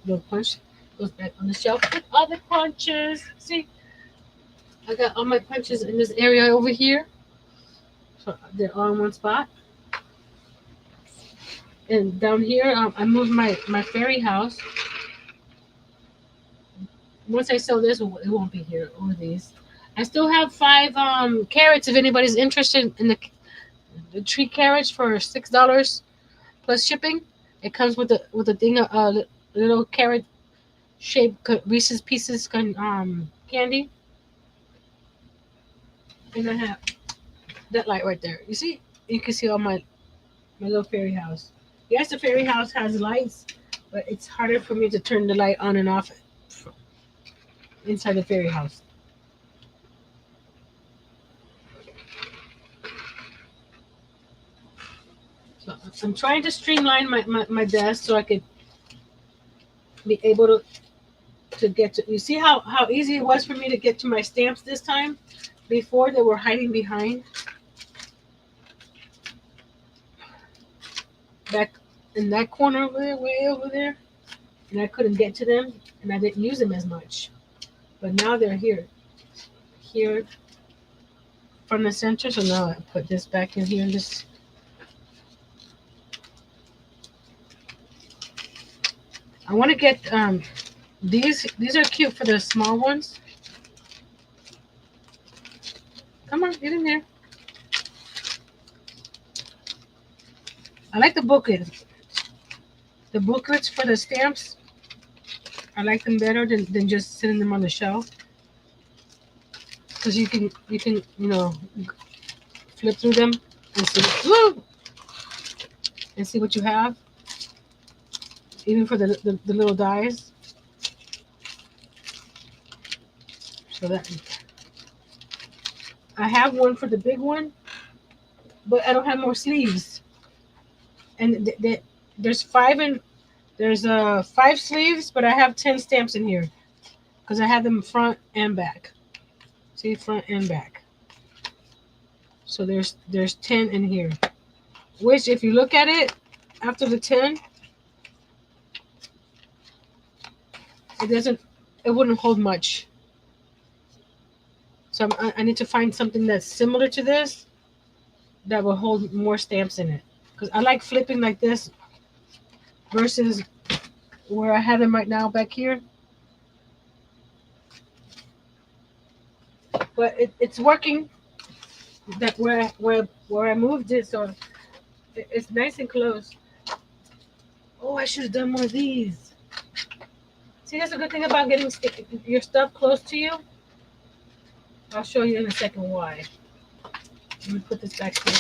little punch. Goes back on the shelf with all the punches. See, I got all my punches in this area over here. So they're all in one spot. And down here, I moved my fairy house. Once I sell this, it won't be here. Or these. I still have 5 carrots if anybody's interested in the tree carrots for $6 plus shipping. It comes with a thing of little carrot shaped Reese's Pieces candy, and I have that light right there. You see, you can see all my little fairy house. Yes, the fairy house has lights, but it's harder for me to turn the light on and off inside the fairy house. So I'm trying to streamline my desk so I could be able to get to. You see how easy it was for me to get to my stamps this time? Before they were hiding behind back in that corner over there, way over there, and I couldn't get to them, and I didn't use them as much. But now they're here from the center. So now I put this back in here and this. I want to get these. These are cute for the small ones. Come on, get in there. I like the booklets. The booklets for the stamps. I like them better than just sitting them on the shelf. Because you can flip through them and see and see what you have. Even for the little dies. So that I have one for the big one, but I don't have more sleeves. And there's there's 5 sleeves, but I have 10 stamps in here because I have them front and back. See, front and back. So there's 10 in here. Which, if you look at it, after the 10, it doesn't, it wouldn't hold much. So I need to find something that's similar to this that will hold more stamps in it. Because I like flipping like this versus where I have them right now back here. But it's working. That where I moved it, so it's nice and close. Oh, I should have done more of these. See, that's a good thing about getting your stuff close to you. I'll show you in a second why. Let me put this back here.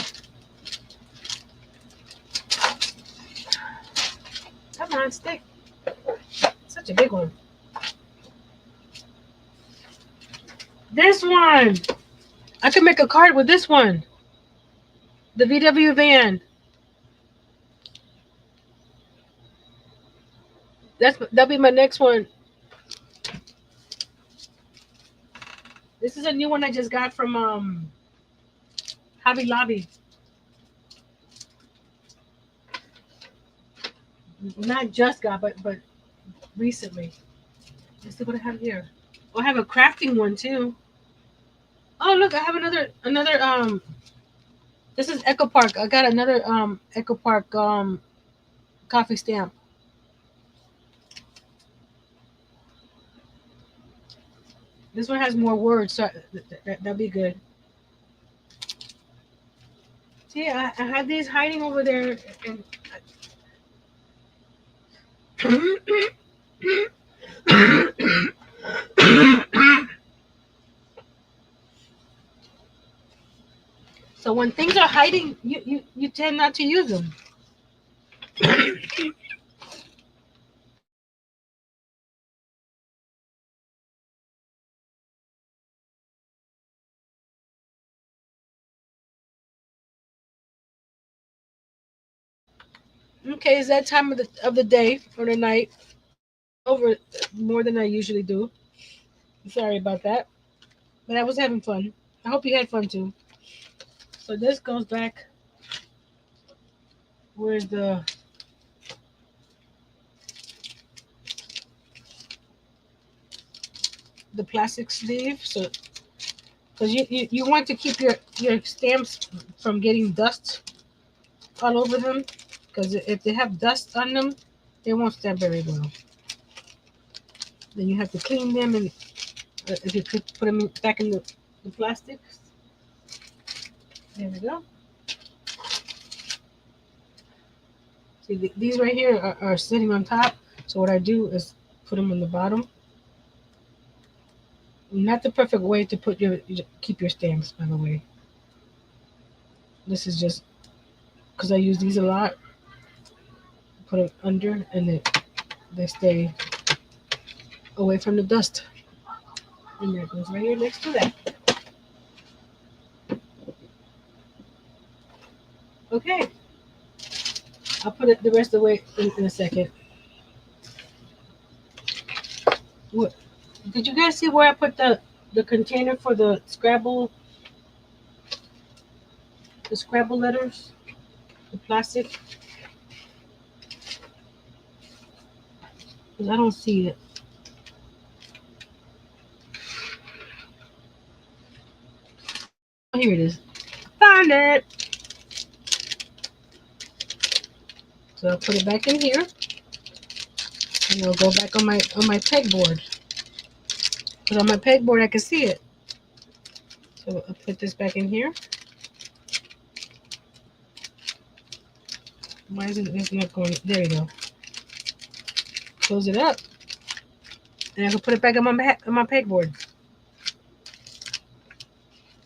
Come on, stick. Such a big one. This one. I could make a card with this one. The VW van. That'll be my next one. This is a new one I just got from Hobby Lobby. Not just got, but recently. Let's see what I have here. Oh, I have a crafting one too. Oh, look, I have another. This is Echo Park. I got another Echo Park coffee stamp. This one has more words, so that'll be good. See, I had these hiding over there, and so when things are hiding, you tend not to use them. Okay, it's that time of the day or the night. Over more than I usually do. Sorry about that, but I was having fun. I hope you had fun too. So this goes back. Where's the the plastic sleeve, so because you want to keep your stamps from getting dust all over them, because if they have dust on them, they won't stamp very well. Then you have to clean them, and if you put them back in the plastics. There we go. See, these right here are sitting on top. So what I do is put them on the bottom. Not the perfect way to keep your stamps, by the way. This is just because I use these a lot. Put it under, and they stay away from the dust. And that goes right here next to that. Okay, I'll put it the rest of the way in a second. What? Did you guys see where I put the container for the Scrabble letters, the plastic? Because I don't see it. Oh, here it is. Found it. So I'll put it back in here, and it'll go back on my pegboard. Because on my pegboard I can see it. So I'll put this back in here. Why isn't this not going? There you go. Close it up, and I can put it back on my pegboard.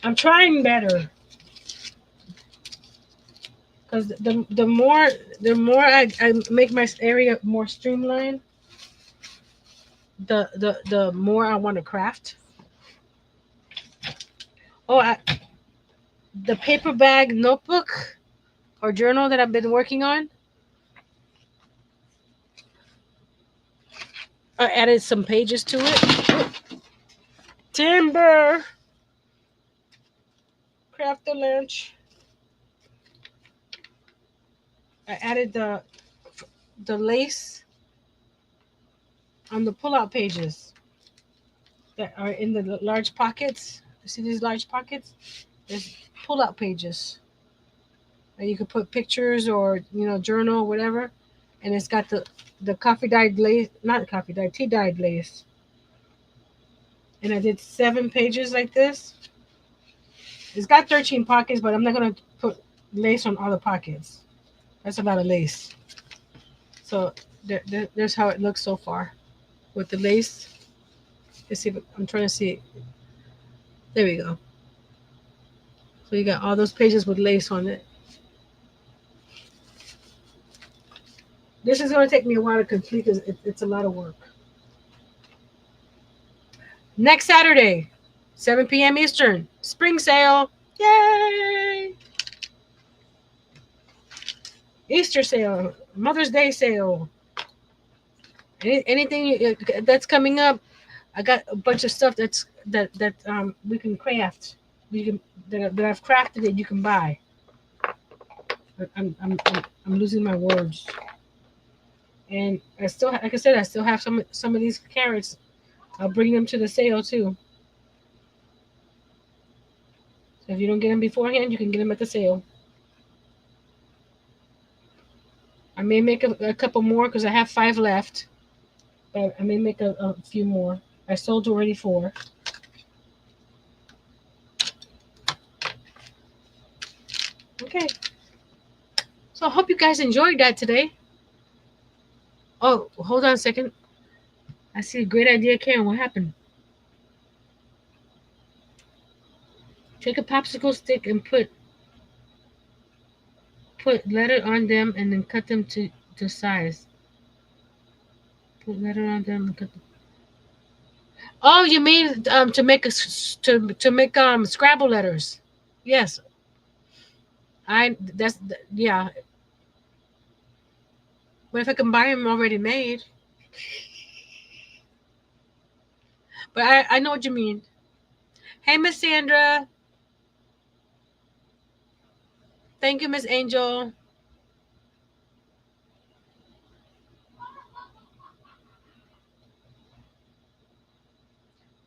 I'm trying better. Because the more I make my area more streamlined, the more I want to craft. Oh, the paper bag notebook or journal that I've been working on, I added some pages to it. Timber, craft the lunch. I added the lace on the pull-out pages that are in the large pockets. You see these large pockets? There's pull-out pages. And you could put pictures or journal, whatever. And it's got the coffee dyed lace, not coffee dyed, tea dyed lace. And I did 7 pages like this. It's got 13 pockets, but I'm not gonna put lace on all the pockets. That's a lot of lace. So there's how it looks so far with the lace. Let's see. I'm trying to see. There we go. So you got all those pages with lace on it. This is going to take me a while to complete because it's a lot of work. Next Saturday, 7 p.m. Eastern, spring sale. Yay! Easter sale, Mother's Day sale. Anything that's coming up, I got a bunch of stuff that we can craft. We can that I've crafted that you can buy. I'm losing my words. And I still, like I said, I still have some of these carrots. I'll bring them to the sale too. So if you don't get them beforehand, you can get them at the sale. I may make a couple more because I have 5 left. But I may make a few more. I sold already 4. Okay. So I hope you guys enjoyed that today. Oh, hold on a second. I see a great idea, Karen. What happened? Take a popsicle stick and put letter on them and then cut them to size. Put letter on them and cut them. Oh, you mean to make to make Scrabble letters? Yes. Yeah. But if I can buy them already made. But I know what you mean. Hey, Miss Sandra. Thank you, Miss Angel.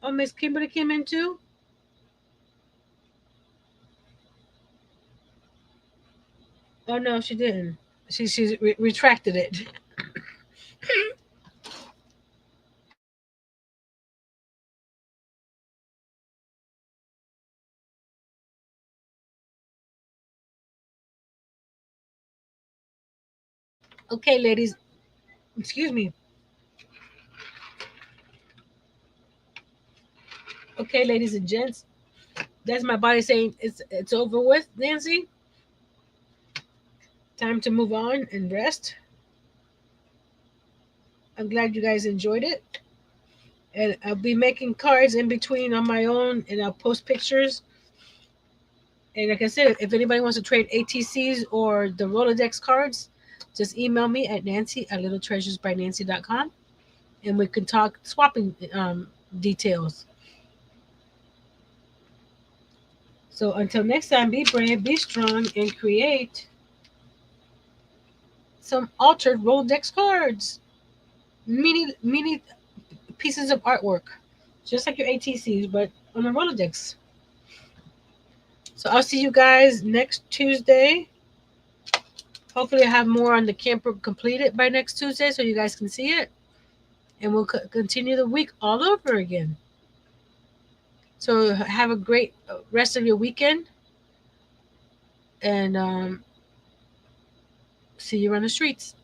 Oh, Miss Kimberly came in too. Oh no, she didn't. She retracted it. Okay, ladies. Excuse me. Okay, ladies and gents. That's my body saying it's over with, Nancy. Time to move on and rest. I'm glad you guys enjoyed it. And I'll be making cards in between on my own, and I'll post pictures. And like I said, if anybody wants to trade ATCs or the Rolodex cards, just email me at Nancy at littletreasuresbynancy.com, and we can talk swapping details. So until next time, be brave, be strong, and create some altered Rolodex cards. Mini pieces of artwork, just like your ATCs, but on a Rolodex. So I'll see you guys next Tuesday. Hopefully, I have more on the camper completed by next Tuesday so you guys can see it. And we'll continue the week all over again. So have a great rest of your weekend. And see you on the streets.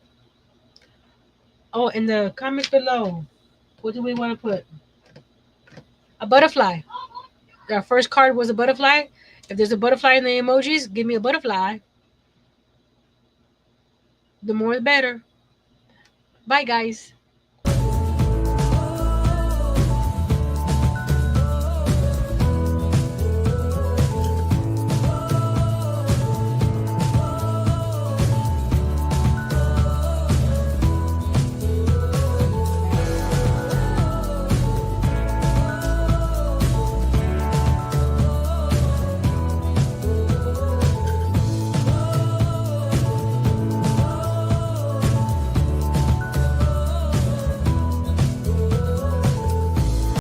Oh, in the comments below, what do we want to put? A butterfly. Our first card was a butterfly. If there's a butterfly in the emojis, give me a butterfly. The more the better. Bye, guys.